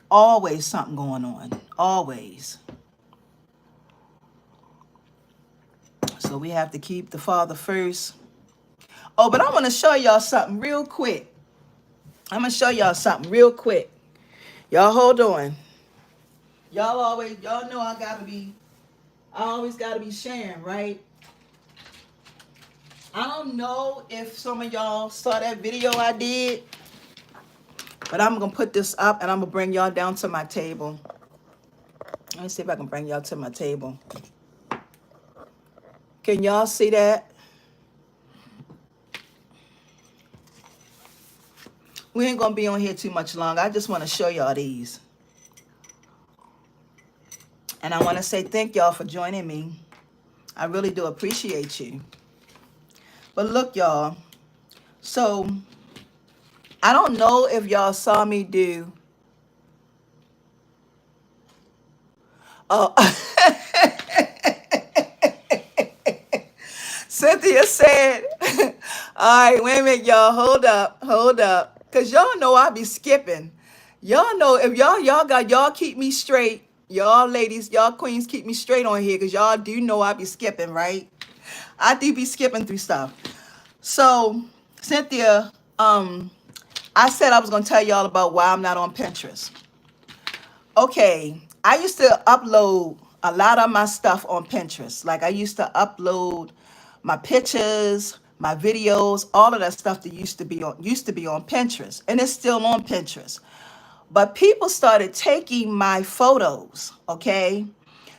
Always something going on. Always. So we have to keep the Father first. Oh, but I want to show y'all something real quick. I'm going to show y'all something real quick. Y'all hold on. Y'all know I always gotta be sharing, right? I don't know if some of y'all saw that video I did, but I'm gonna put this up and I'm gonna bring y'all down to my table. Let me see if I can bring y'all to my table. Can y'all see that? We ain't gonna be on here too much longer. I just want to show y'all these. And I want to say thank y'all for joining me. I really do appreciate you. But look, y'all. So, I don't know if y'all saw me do. Oh, Cynthia said, all right, wait a minute, y'all. Hold up. Because y'all know I be skipping. Y'all know if y'all keep me straight. Y'all ladies, y'all queens keep me straight on here because y'all do know I be skipping, right? I do be skipping through stuff. So, Cynthia, I said I was going to tell y'all about why I'm not on Pinterest. Okay, I used to upload a lot of my stuff on Pinterest. Like I used to upload my pictures, my videos, all of that stuff that used to be on Pinterest, and it's still on Pinterest. But people started taking my photos, okay?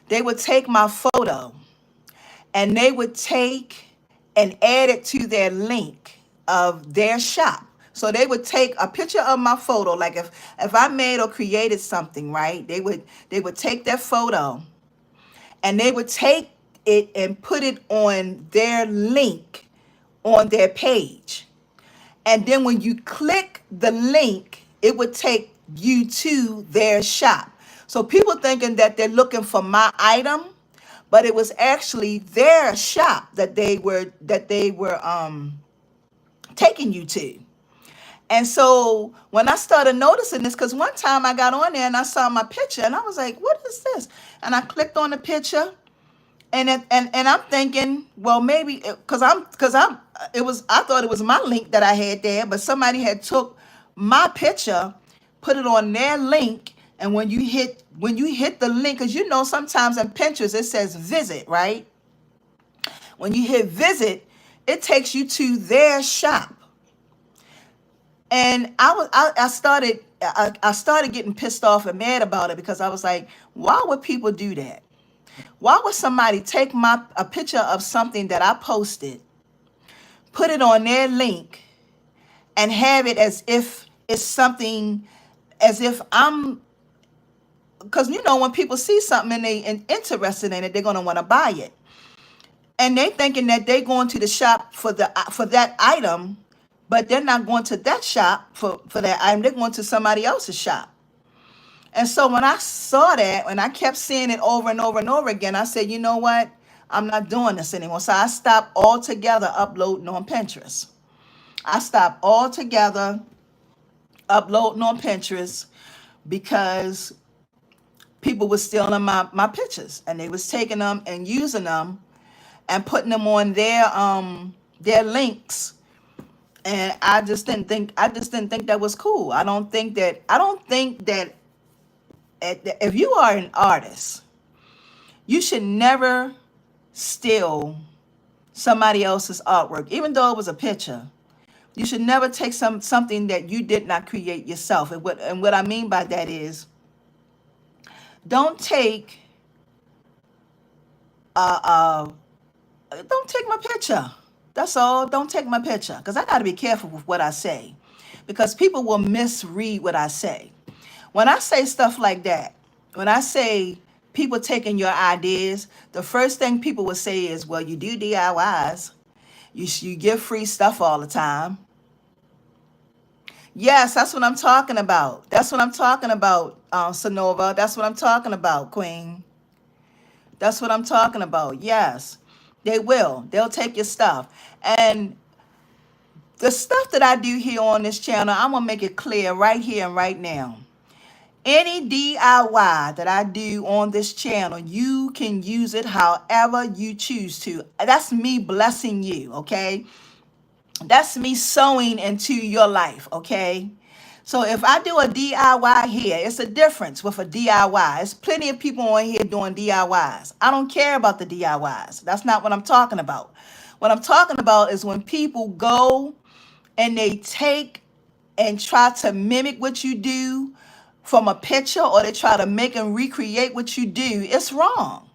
They would take my photo and they would take and add it to their link, of their shop. So they would take a picture of my photo. Like if I made or created something, right? They would take that photo and they would take it and put it on their link on their page. And then when you click the link, it would take you to their shop. So people thinking that they're looking for my item, but it was actually their shop that they were taking you to. And so when I started noticing this, because one time I got on there and I saw my picture and I was like, what is this? And I clicked on the picture and I'm thinking, well, maybe because I'm it was I thought it was my link that I had there, but somebody had took my picture, put it on their link, and when you hit the link, because you know sometimes in Pinterest it says visit, right? When you hit visit, it takes you to their shop. And I started getting pissed off and mad about it because I was like, why would people do that? Why would somebody take a picture of something that I posted, put it on their link, and have it as if it's something, as if I'm, because you know when people see something and they interested in it, they're gonna want to buy it, and they thinking that they going to the shop for that item, but they're not going to that shop for that item. They're going to somebody else's shop. And so when I saw that, and I kept seeing it over and over and over again, I said, you know what? I'm not doing this anymore. So I stopped altogether uploading on Pinterest. I stopped altogether uploading on Pinterest because people were stealing my pictures and they was taking them and using them and putting them on their links. And I just didn't think that was cool. I don't think that if you are an artist, you should never steal somebody else's artwork, even though it was a picture. You should never take something that you did not create yourself. And what I mean by that is, don't take don't take my picture. That's all. Don't take my picture, because I got to be careful with what I say, because people will misread what I say. When I say stuff like that, when I say people taking your ideas, the first thing people will say is, well, you do DIYs. You give free stuff all the time. Yes, that's what I'm talking about. That's what I'm talking about, Sonova. That's what I'm talking about, Queen. That's what I'm talking about. Yes, they will. They'll take your stuff. And the stuff that I do here on this channel, I'm going to make it clear right here and right now. Any DIY that I do on this channel, you can use it however you choose to. That's me blessing you, okay? That's me sowing into your life, okay? So if I do a DIY here, it's a difference with a DIY. There's plenty of people on here doing DIYs. I don't care about the DIYs. That's not what I'm talking about. What I'm talking about is when people go and they take and try to mimic what you do from a picture, or they try to make and recreate what you do. It's wrong.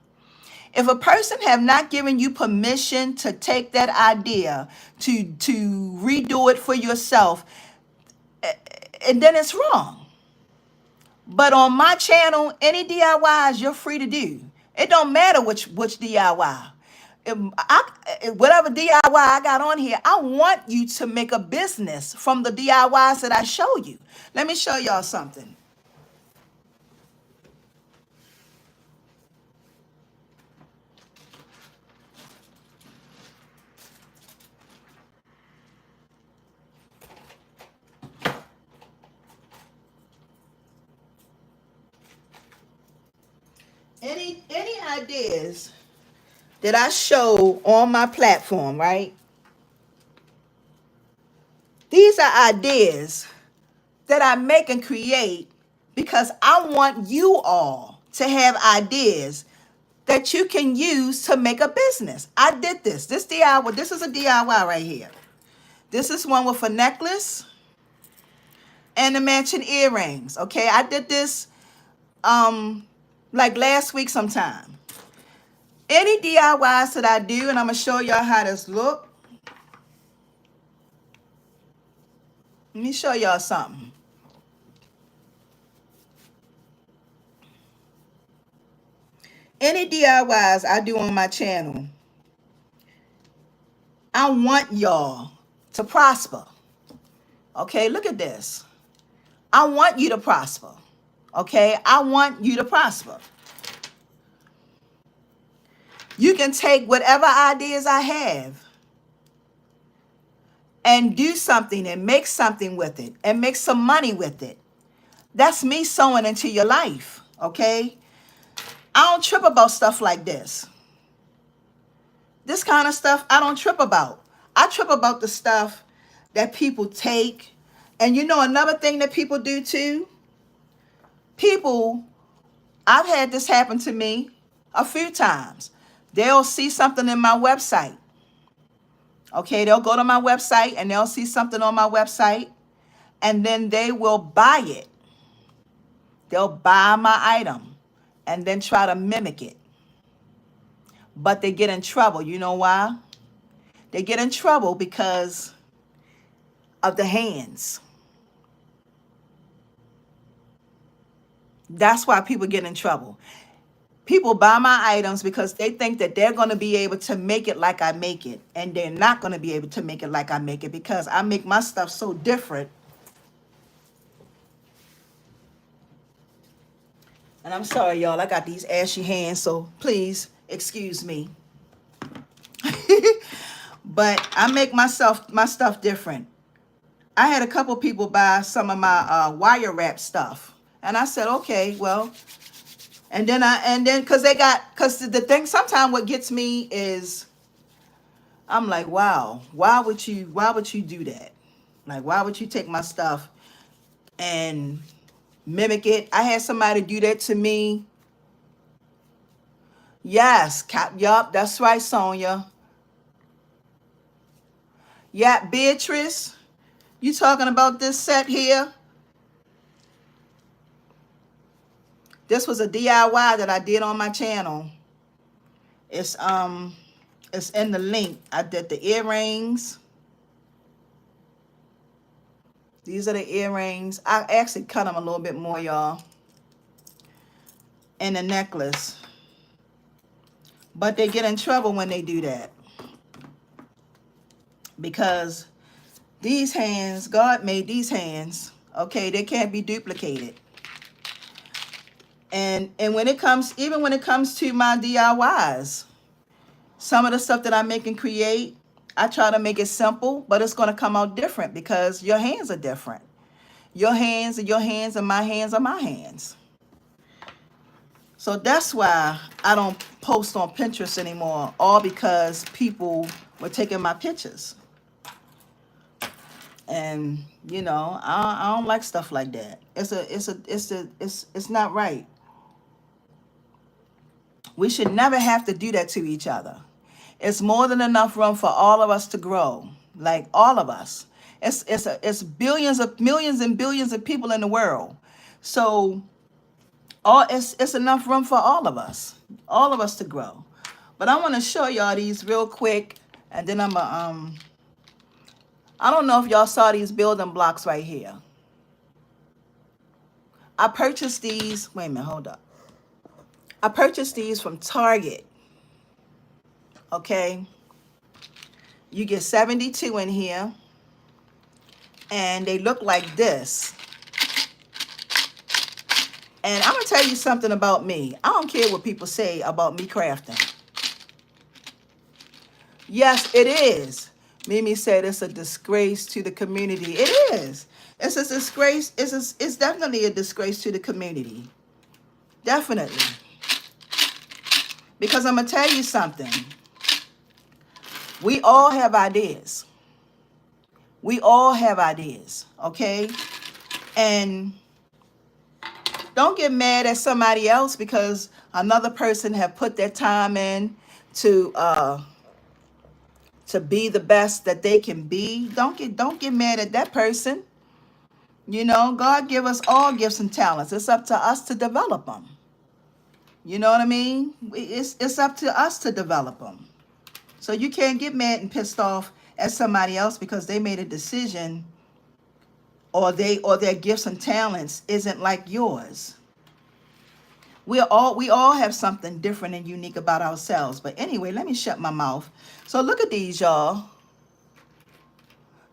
If a person have not given you permission to take that idea to redo it for yourself, and then it's wrong. But on my channel, any DIYs you're free to do. It don't matter which DIY. Whatever DIY I got on here, I want you to make a business from the DIYs that I show you. Let me show y'all something. Any ideas that I show on my platform, right? These are ideas that I make and create because I want you all to have ideas that you can use to make a business. I did this. This DIY, this is a DIY right here. This is one with a necklace and the matching earrings. Okay, I did this like last week sometime. Any DIYs that I do, and I'm gonna show y'all how this look. Let me show y'all something. Any DIYs I do on my channel, I want y'all to prosper. Okay, look at this. I want you to prosper. Okay, I want you to prosper. You can take whatever ideas I have and do something and make something with it and make some money with it. That's me sowing into your life. Okay, I don't trip about stuff like this. This kind of stuff I don't trip about. I trip about the stuff that people take. And you know another thing that people do too? People, I've had this happen to me a few times. They'll see something in my website. Okay, they'll go to my website and they'll see something on my website and then they will buy it. They'll buy my item and then try to mimic it. But they get in trouble. You know why? They get in trouble because of the hands. That's why people get in trouble. People buy my items because they think that they're going to be able to make it like I make it. And they're not going to be able to make it like I make it because I make my stuff so different. And I'm sorry, y'all. I got these ashy hands, so please excuse me. But I make my stuff different. I had a couple people buy some of my wire wrap stuff. And I said, okay, well, and then because the thing, sometimes what gets me is, I'm like, wow, why would you do that? Like, why would you take my stuff and mimic it? I had somebody do that to me. Yes, yup, that's right, Sonia. Yeah, Beatrice, you talking about this set here? This was a DIY that I did on my channel. It's in the link. I did the earrings. These are the earrings. I actually cut them a little bit more, y'all. And the necklace. But they get in trouble when they do that. Because these hands, God made these hands. Okay, they can't be duplicated. And when it comes, even when it comes to my DIYs, some of the stuff that I make and create, I try to make it simple, but it's going to come out different because your hands are different. Your hands are your hands and my hands are my hands. So that's why I don't post on Pinterest anymore, all because people were taking my pictures. And you know, I don't like stuff like that. It's not right. We should never have to do that to each other. It's more than enough room for all of us to grow, like all of us. It's billions of millions and billions of people in the world. So it's enough room for all of us to grow. But I want to show y'all these real quick, and then I don't know if y'all saw these building blocks right here. I purchased these. Wait a minute, hold up. I purchased these from Target. Okay. You get 72 in here. And they look like this. And I'm going to tell you something about me. I don't care what people say about me crafting. Yes, it is. Mimi said it's a disgrace to the community. It is. It's a disgrace. It's definitely a disgrace to the community. Definitely. Because I'm going to tell you something. We all have ideas. We all have ideas, okay? And don't get mad at somebody else because another person have put their time in to be the best that they can be. Don't get mad at that person. You know, God give us all gifts and talents. It's up to us to develop them. You know what I mean? It's up to us to develop them. So you can't get mad and pissed off at somebody else because they made a decision or their gifts and talents isn't like yours. We all have something different and unique about ourselves. But anyway, let me shut my mouth. So look at these, y'all.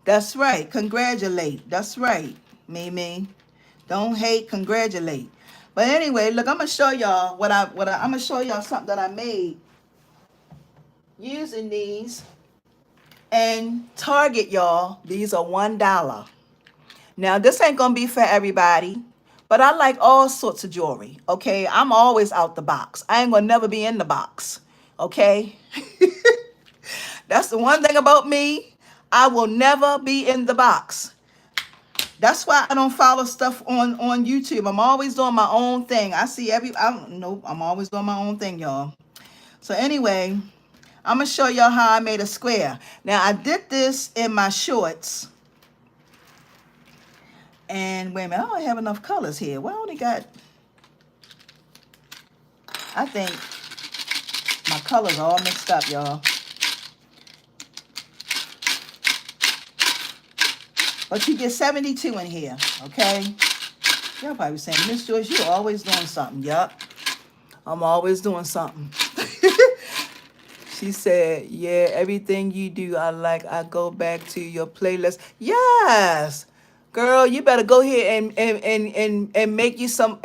That's right. Congratulate. That's right, Mimi. Don't hate, congratulate. But anyway, look, I'm gonna show y'all I'm gonna show y'all something that I made using these. And Target, y'all, these are $1. Now, this ain't gonna be for everybody, but I like all sorts of jewelry. Okay, I'm always out the box. I ain't gonna never be in the box. Okay, that's the one thing about me. I will never be in the box. That's why I don't follow stuff on YouTube. I'm always doing my own thing. I don't know. I'm always doing my own thing, y'all. So anyway, I'm gonna show y'all how I made a square. Now I did this in my shorts. And wait a minute, I don't have enough colors here. Well, I only got, I think my colors are all mixed up, y'all. But you get 72 in here, okay? Y'all probably saying, Miss Joyce, you're always doing something. Yup, I'm always doing something. She said, yeah, everything you do, I like. I go back to your playlist. Yes. Girl, you better go here and make you some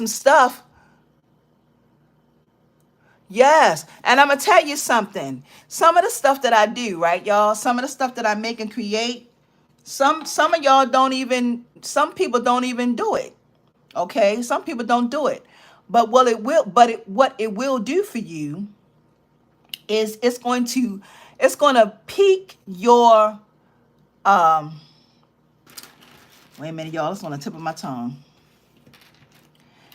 stuff. Yes. And I'm gonna tell you something. Some of the stuff that I do, right, y'all? Some of the stuff that I make and create, some of y'all don't even, some people don't even do it. Okay? Some people don't do it. But what it will do for you is it's going to pique your wait a minute, y'all, it's on the tip of my tongue.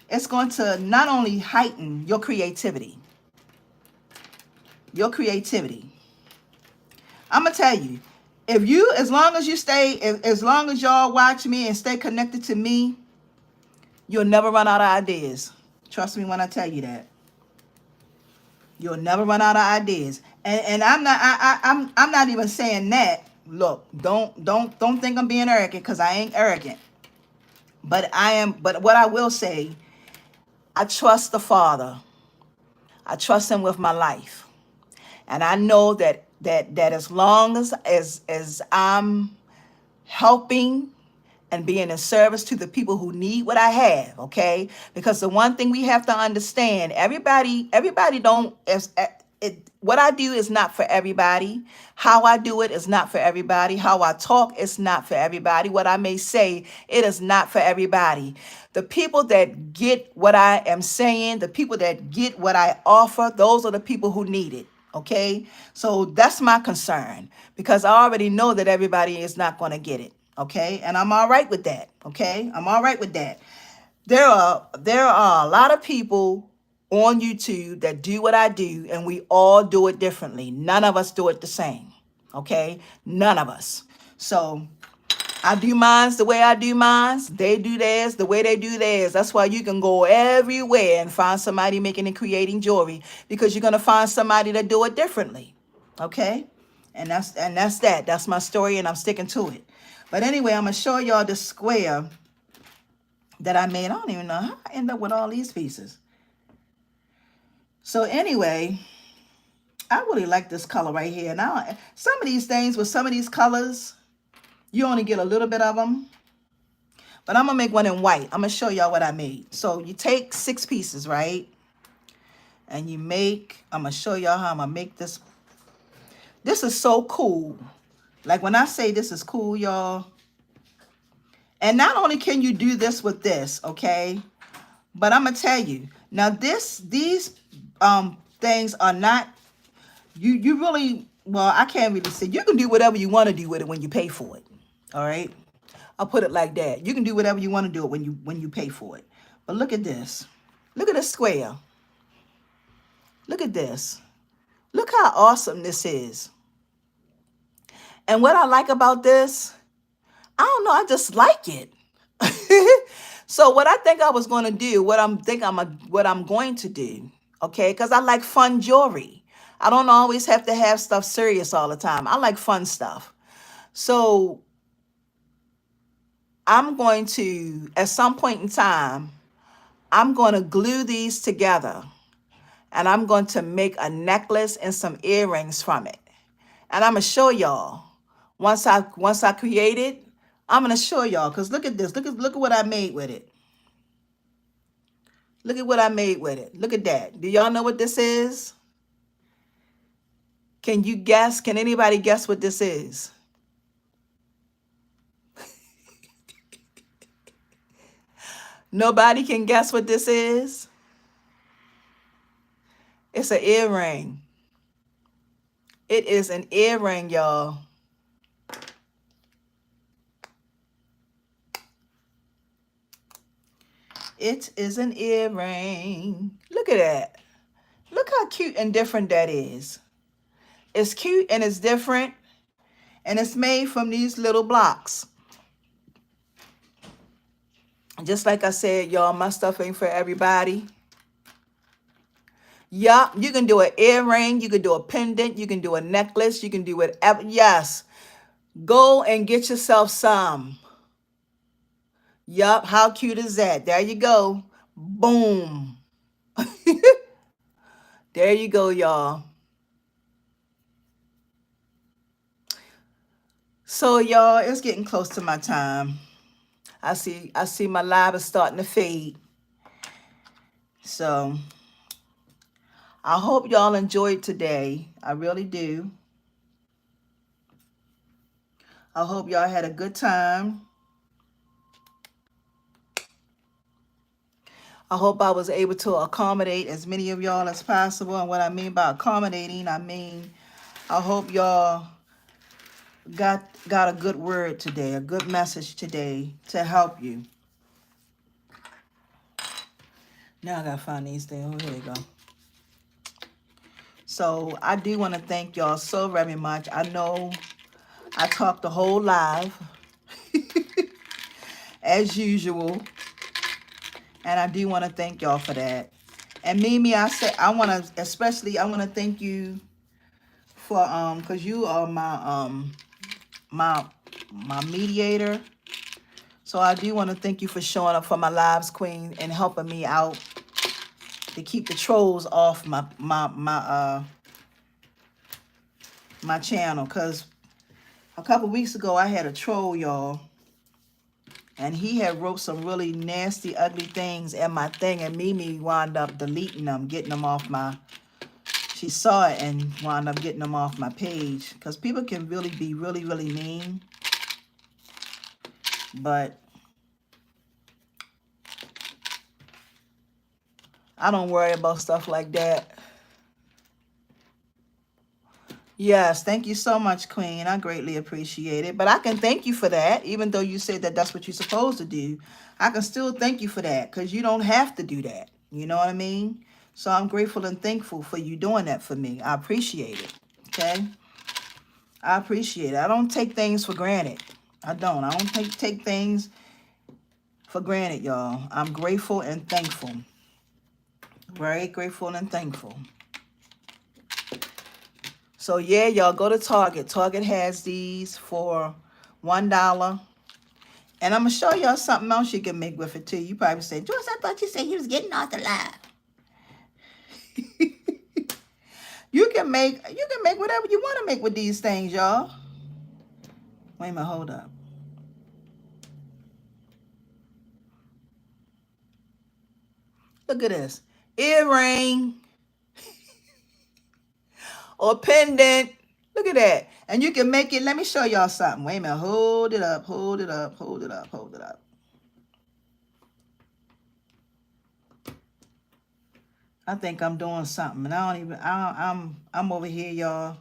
It's going to not only heighten your creativity. I'm gonna tell you, as long as you stay, as long as y'all watch me and stay connected to me, you'll never run out of ideas. Trust me when I tell you that. You'll never run out of ideas. And I'm not even saying that. Look, don't think I'm being arrogant, because I ain't arrogant. But what I will say, I trust the Father. I trust him with my life. And I know that as long as I'm helping and being in service to the people who need what I have, okay? Because the one thing we have to understand, everybody don't, what I do is not for everybody. How I do it is not for everybody. How I talk is not for everybody. What I may say, it is not for everybody. The people that get what I am saying, the people that get what I offer, those are the people who need it. Okay, so that's my concern, because I already know that everybody is not going to get it. Okay, and I'm all right with that. Okay, I'm all right with that. There are a lot of people on YouTube that do what I do, and we all do it differently. None of us do it the same. Okay, none of us. So I do mines the way I do mines. They do theirs the way they do theirs. That's why you can go everywhere and find somebody making and creating jewelry, because you're gonna find somebody that do it differently. Okay, and that's that. That's my story, and I'm sticking to it. But anyway, I'm gonna show y'all the square that I made. I don't even know how I end up with all these pieces. So anyway, I really like this color right here. Now, some of these things with some of these colors, you only get a little bit of them. But I'm going to make one in white. I'm going to show y'all what I made. So you take 6 pieces, right? And you make, I'm going to show y'all how I'm going to make this. This is so cool. Like when I say this is cool, y'all. And not only can you do this with this, okay? But I'm going to tell you. Now these things are not, you really, well, I can't really say. You can do whatever you want to do with it when you pay for it. All right? I'll put it like that. You can do whatever you want to do it when you pay for it. But look at this. Look at this square. Look at this. Look how awesome this is. And what I like about this, I don't know, I just like it. So what I think I was going to do, what I'm going to do, okay? Because I like fun jewelry. I don't always have to have stuff serious all the time. I like fun stuff. So I'm going to, at some point in time, I'm going to glue these together and I'm going to make a necklace and some earrings from it. And I'm going to show y'all. Once I create it, I'm going to show y'all, cuz look at this. Look at what I made with it. Look at what I made with it. Look at that. Do y'all know what this is? Can you guess? Can anybody guess what this is? Nobody can guess what this is? It's an earring. It is an earring, y'all. It is an earring. Look at that. Look how cute and different that is. It's cute and it's different. And it's made from these little blocks. Just like I said, y'all, my stuff ain't for everybody. Yup, you can do an earring, you can do a pendant, you can do a necklace, you can do whatever. Yes, go and get yourself some. Yup, how cute is that? There you go. Boom. There you go, y'all. So, y'all, it's getting close to my time. I see my live is starting to fade. So, I hope y'all enjoyed today. I really do. I hope y'all had a good time. I hope I was able to accommodate as many of y'all as possible. And what I mean by accommodating, I mean, I hope y'all got a good word today, a good message today to help you. Now I gotta find these things. Oh, here they go. So I do want to thank y'all so very much. I know I talked the whole live as usual. And I do want to thank y'all for that. And Mimi, I want to thank you for because you are my mediator. So I do want to thank you for showing up for my lives, Queen, and helping me out to keep the trolls off my channel. Because a couple weeks ago I had a troll, y'all, and he had wrote some really nasty, ugly things in my thing, and Mimi wound up deleting them, getting them off my. She saw it and wound up getting them off my page, because people can really be really, really mean. But I don't worry about stuff like that. Yes, thank you so much, Queen. I greatly appreciate it. But I can thank you for that, even though you said that that's what you're supposed to do. I can still thank you for that, because you don't have to do that. You know what I mean? So I'm grateful and thankful for you doing that for me. I appreciate it. Okay? I appreciate it. I don't take things for granted. I don't take things for granted, y'all. I'm grateful and thankful. Very grateful and thankful. So, yeah, y'all, go to Target. Target has these for $1. And I'm going to show y'all something else you can make with it, too. You probably say, Joyce, I thought you said you was getting off the live. You can make whatever you want to make with these things, y'all. Wait a minute, hold up. Look at this. Earring or pendant. Look at that. And you can make it. Let me show y'all something. Wait a minute. Hold it up. Hold it up. Hold it up. Hold it up. I think I'm doing something. And I'm over here, y'all.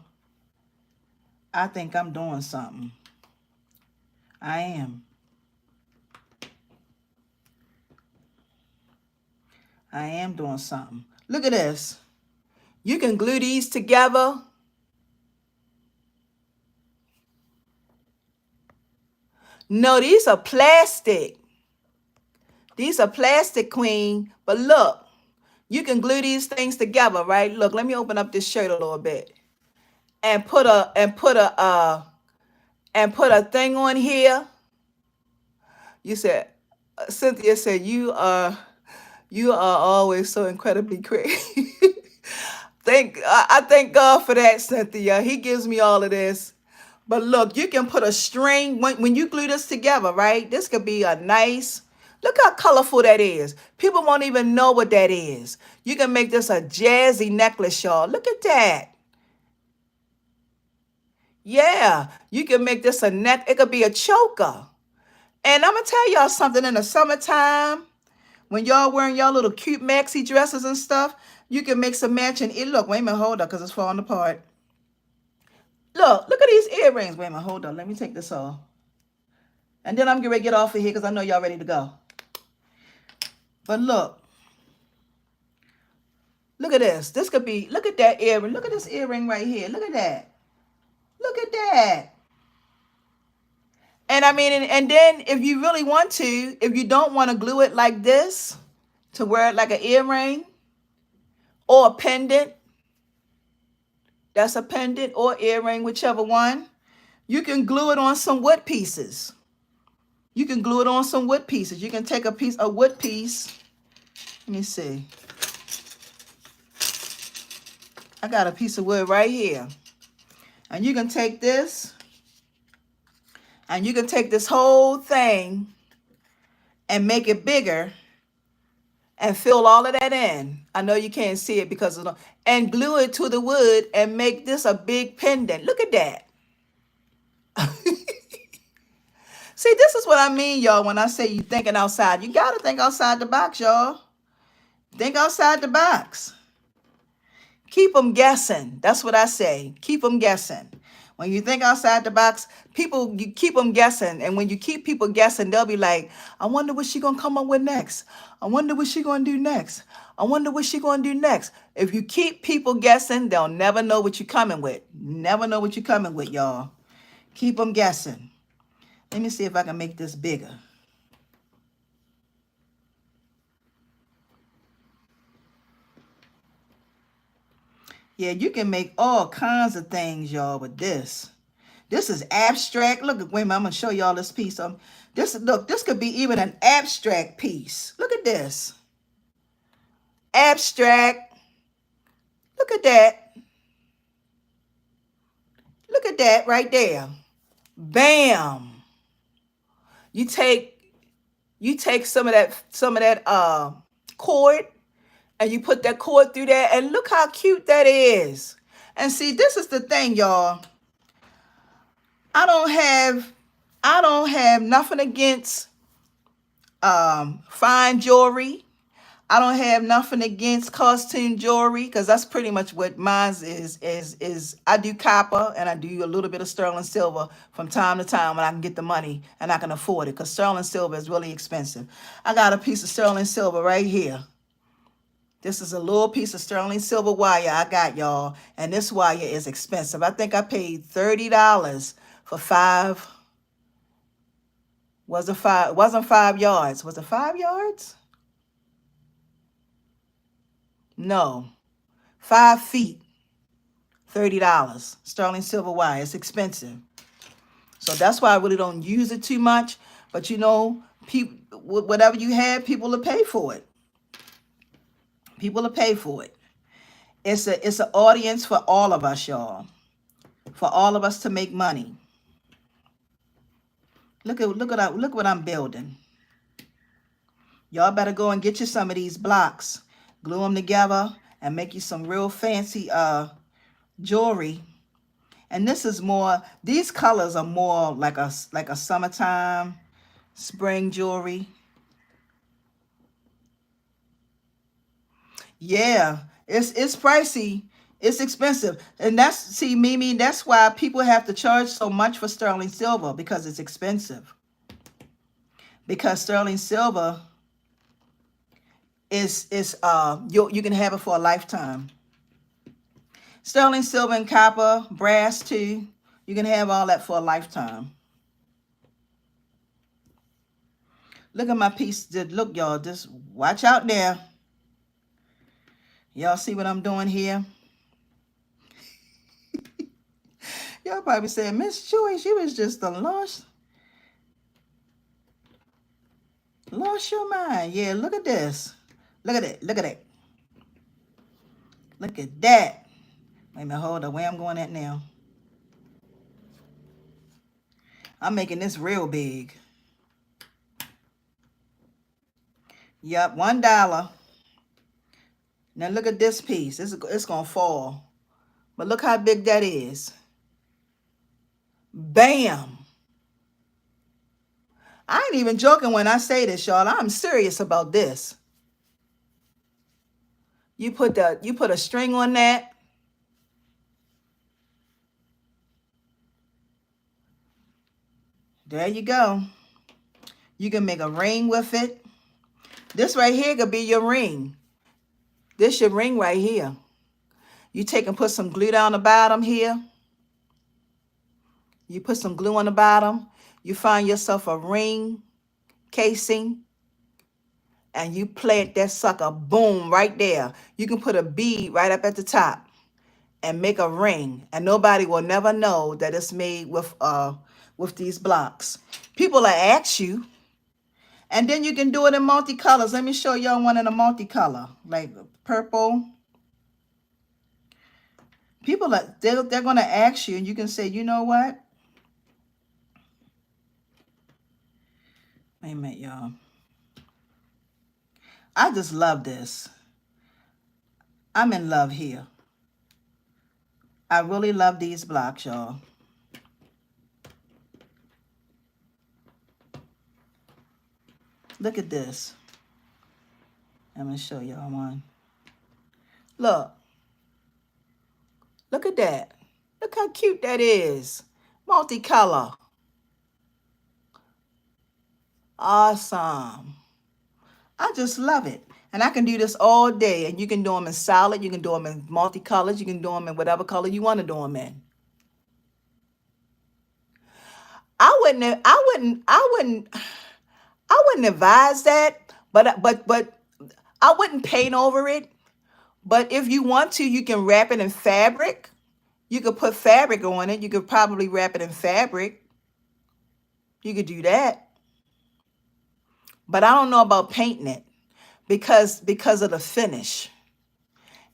I think I'm doing something. I am. I am doing something. Look at this. You can glue these together. No, these are plastic. These are plastic, Queen. But look, you can glue these things together, right? Look, let me open up this shirt a little bit. And put a thing on here. You said, Cynthia said, you are always so incredibly crazy. I thank God for that, Cynthia. He gives me all of this. But look, you can put a string when you glue this together, right? This could be a nice. Look how colorful that is. People won't even know what that is. You can make this a jazzy necklace, y'all. Look at that. Yeah, you can make this a neck. It could be a choker. And I'm gonna tell y'all something. In the summertime, when y'all wearing y'all little cute maxi dresses and stuff, you can make some matching. Look, wait a minute, hold up, because it's falling apart. Look at these earrings. Wait a minute, hold on. Let me take this off. And then I'm getting ready to get off of here because I know y'all ready to go. But look at this. This could be, look at that earring. Look at this earring right here. Look at that. Look at that. And I mean, and then if you really want to, if you don't want to glue it like this, to wear it like an earring or a pendant, that's a pendant or earring, whichever one, you can glue it on some wood pieces. You can glue it on some wood pieces. You can take a wood piece. Let me see. I got a piece of wood right here. And you can take this, and you can take this whole thing and make it bigger and fill all of that in. I know you can't see it because of the, and glue it to the wood and make this a big pendant. Look at that. See, this is what I mean, y'all, when I say you thinking outside. You got to think outside the box, y'all. Think outside the box. Keep them guessing. That's what I say. Keep them guessing. When you think outside the box, you keep them guessing. And when you keep people guessing, they'll be like, I wonder what she going to come up with next. I wonder what she going to do next. I wonder what she going to do next. If you keep people guessing, they'll never know what you're coming with. Never know what you're coming with, y'all. Keep them guessing. Let me see if I can make this bigger. Yeah, you can make all kinds of things, y'all, with this. This is abstract. Look, wait a minute, I'm gonna show y'all this piece. This could be even an abstract piece. Look at this. Abstract. Look at that. Look at that right there. Bam. You take some of that cord, and you put that cord through there, and look how cute that is. And see, this is the thing, y'all. I don't have nothing against fine jewelry. I don't have nothing against costume jewelry, because that's pretty much what mine is I do copper, and I do a little bit of sterling silver from time to time when I can get the money and I can afford it, because sterling silver is really expensive. I got a piece of sterling silver right here. This is a little piece of sterling silver wire I got, y'all, and this wire is expensive. I think I paid $30 for five. Wasn't 5 yards. Was it 5 yards? No. 5 feet. $30. Sterling silver wire. It's expensive. So that's why I really don't use it too much. But you know, whatever you have, people will pay for it. People will pay for it. It's an audience for all of us, y'all. For all of us to make money. Look what I'm building. Y'all better go and get you some of these blocks. Glue them together and make you some real fancy jewelry. And this is more, these colors are more like a summertime spring jewelry. Yeah, it's pricey. It's expensive. And see, Mimi, that's why people have to charge so much for sterling silver, because it's expensive. Because sterling silver is you can have it for a lifetime. Sterling silver and copper, brass too. You can have all that for a lifetime. Look at my piece. Look, y'all, just watch out there. Y'all see what I'm doing here? Y'all probably saying, Miss Joy, she was just the launch. lost your mind. Yeah, look at this. Look at it. Look at it. Look at that. Wait a minute, hold on. Where I'm going at now? I'm making this real big. Yep, $1. Now look at this piece. It's going to fall. But look how big that is. Bam. I ain't even joking when I say this, y'all. I'm serious about this. You put a string on that. There you go. You can make a ring with it. This right here could be your ring. This your ring right here. You take and put some glue down the bottom here. You put some glue on the bottom. You find yourself a ring casing. And you plant that sucker, boom, right there. You can put a bead right up at the top and make a ring. And nobody will never know that it's made with these blocks. People will ask you. And then you can do it in multicolors. Let me show y'all one in a multicolor, like purple. People, they're going to ask you, and you can say, you know what? Wait a minute, y'all. I just love this. I'm in love here. I really love these blocks, y'all. Look at this. I'm going to show y'all one. Look. Look at that. Look how cute that is. Multicolor. Awesome. I just love it. And I can do this all day. And you can do them in solid. You can do them in multicolors. You can do them in whatever color you want to do them in. I wouldn't advise that, but I wouldn't paint over it. But if you want to, you can wrap it in fabric. You could put fabric on it. You could probably wrap it in fabric. You could do that. But I don't know about painting it because of the finish.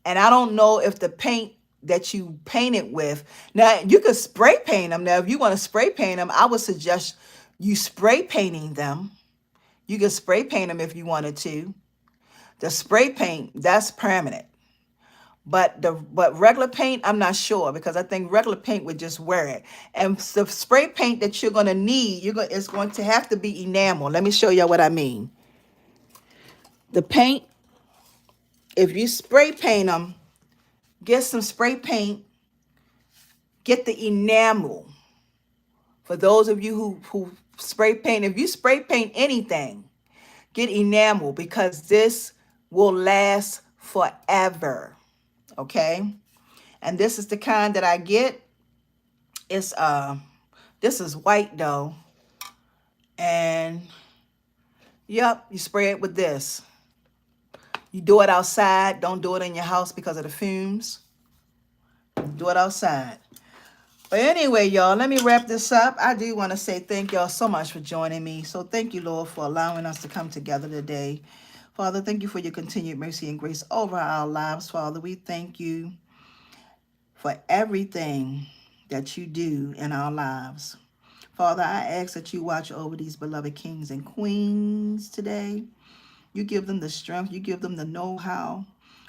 And I don't know if the paint that you paint it with. Now, you could spray paint them. Now, if you want to spray paint them, I would suggest you spray painting them. You could spray paint them if you wanted to. The spray paint, that's permanent. But regular paint, I'm not sure, because I think regular paint would just wear it. And the spray paint that you're going to need, it's going to have to be enamel. Let me show you what I mean. The paint, if you spray paint them, get some spray paint, get the enamel. For those of you who spray paint, if you spray paint anything, get enamel, because this will last forever. Okay? And this is the kind that I get. It's this is white though. And yep, you spray it with this. You do it outside. Don't do it in your house because of the fumes. Do it outside. But anyway, y'all, let me wrap this up. I do want to say thank y'all so much for joining me. So thank you, Lord, for allowing us to come together today. Father, thank you for your continued mercy and grace over our lives, Father. We thank you for everything that you do in our lives. Father, I ask that you watch over these beloved kings and queens today. You give them the strength. You give them the know-how.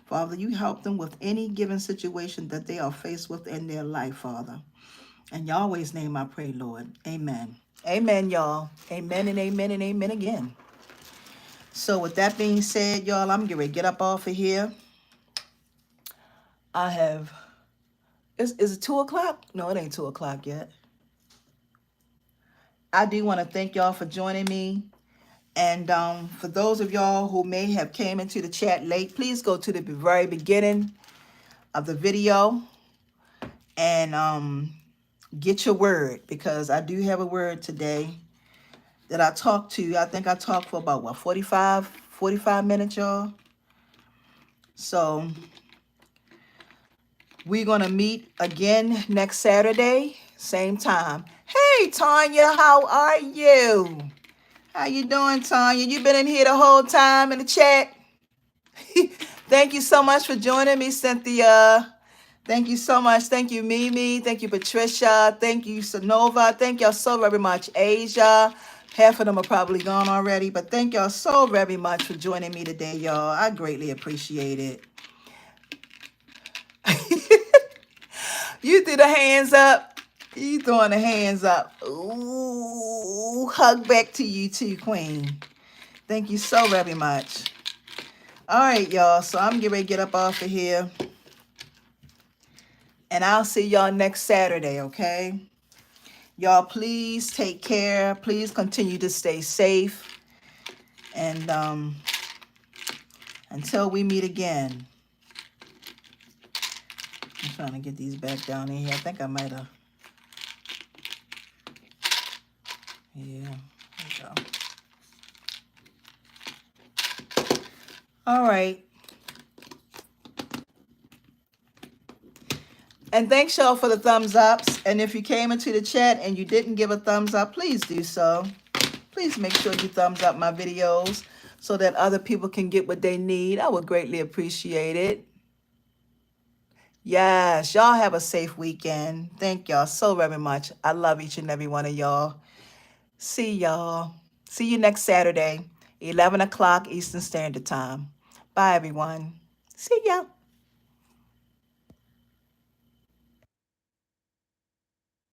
Father, you help them with any given situation that they are faced with in their life, Father. In Yahweh's name I pray, Lord. Amen. Amen, y'all. Amen and amen and amen again. So with that being said, y'all, I'm getting ready to get up off of here. I have... Is it 2 o'clock? No, it ain't 2 o'clock yet. I do want to thank y'all for joining me. And for those of y'all who may have came into the chat late, please go to the very beginning of the video and get your word, because I do have a word today that I talked to. I think I talked for about, what, 45 minutes, y'all. So we're going to meet again next Saturday, same time. Hey, Tanya, how are you? How you doing, Tanya? You been in here the whole time in the chat? Thank you so much for joining me, Cynthia. Thank you so much. Thank you, Mimi. Thank you, Patricia. Thank you, Sonova. Thank y'all so very much, Asia. Half of them are probably gone already, but thank y'all so very much for joining me today, y'all. I greatly appreciate it. You threw the hands up. You throwing the hands up. Ooh, hug back to you too, Queen. Thank you so very much. All right, y'all. So I'm getting ready to get up off of here. And I'll see y'all next Saturday, okay? Y'all, please take care. Please continue to stay safe. And until we meet again. I'm trying to get these back down in here. I think I might have. Yeah, there we go. All right. And thanks y'all for the thumbs ups. And if you came into the chat and you didn't give a thumbs up, please do so. Please make sure you thumbs up my videos so that other people can get what they need. I would greatly appreciate it. Yes, y'all have a safe weekend. Thank y'all so very much. I love each and every one of y'all. See y'all. See you next Saturday, 11 o'clock Eastern Standard Time. Bye, everyone. See ya.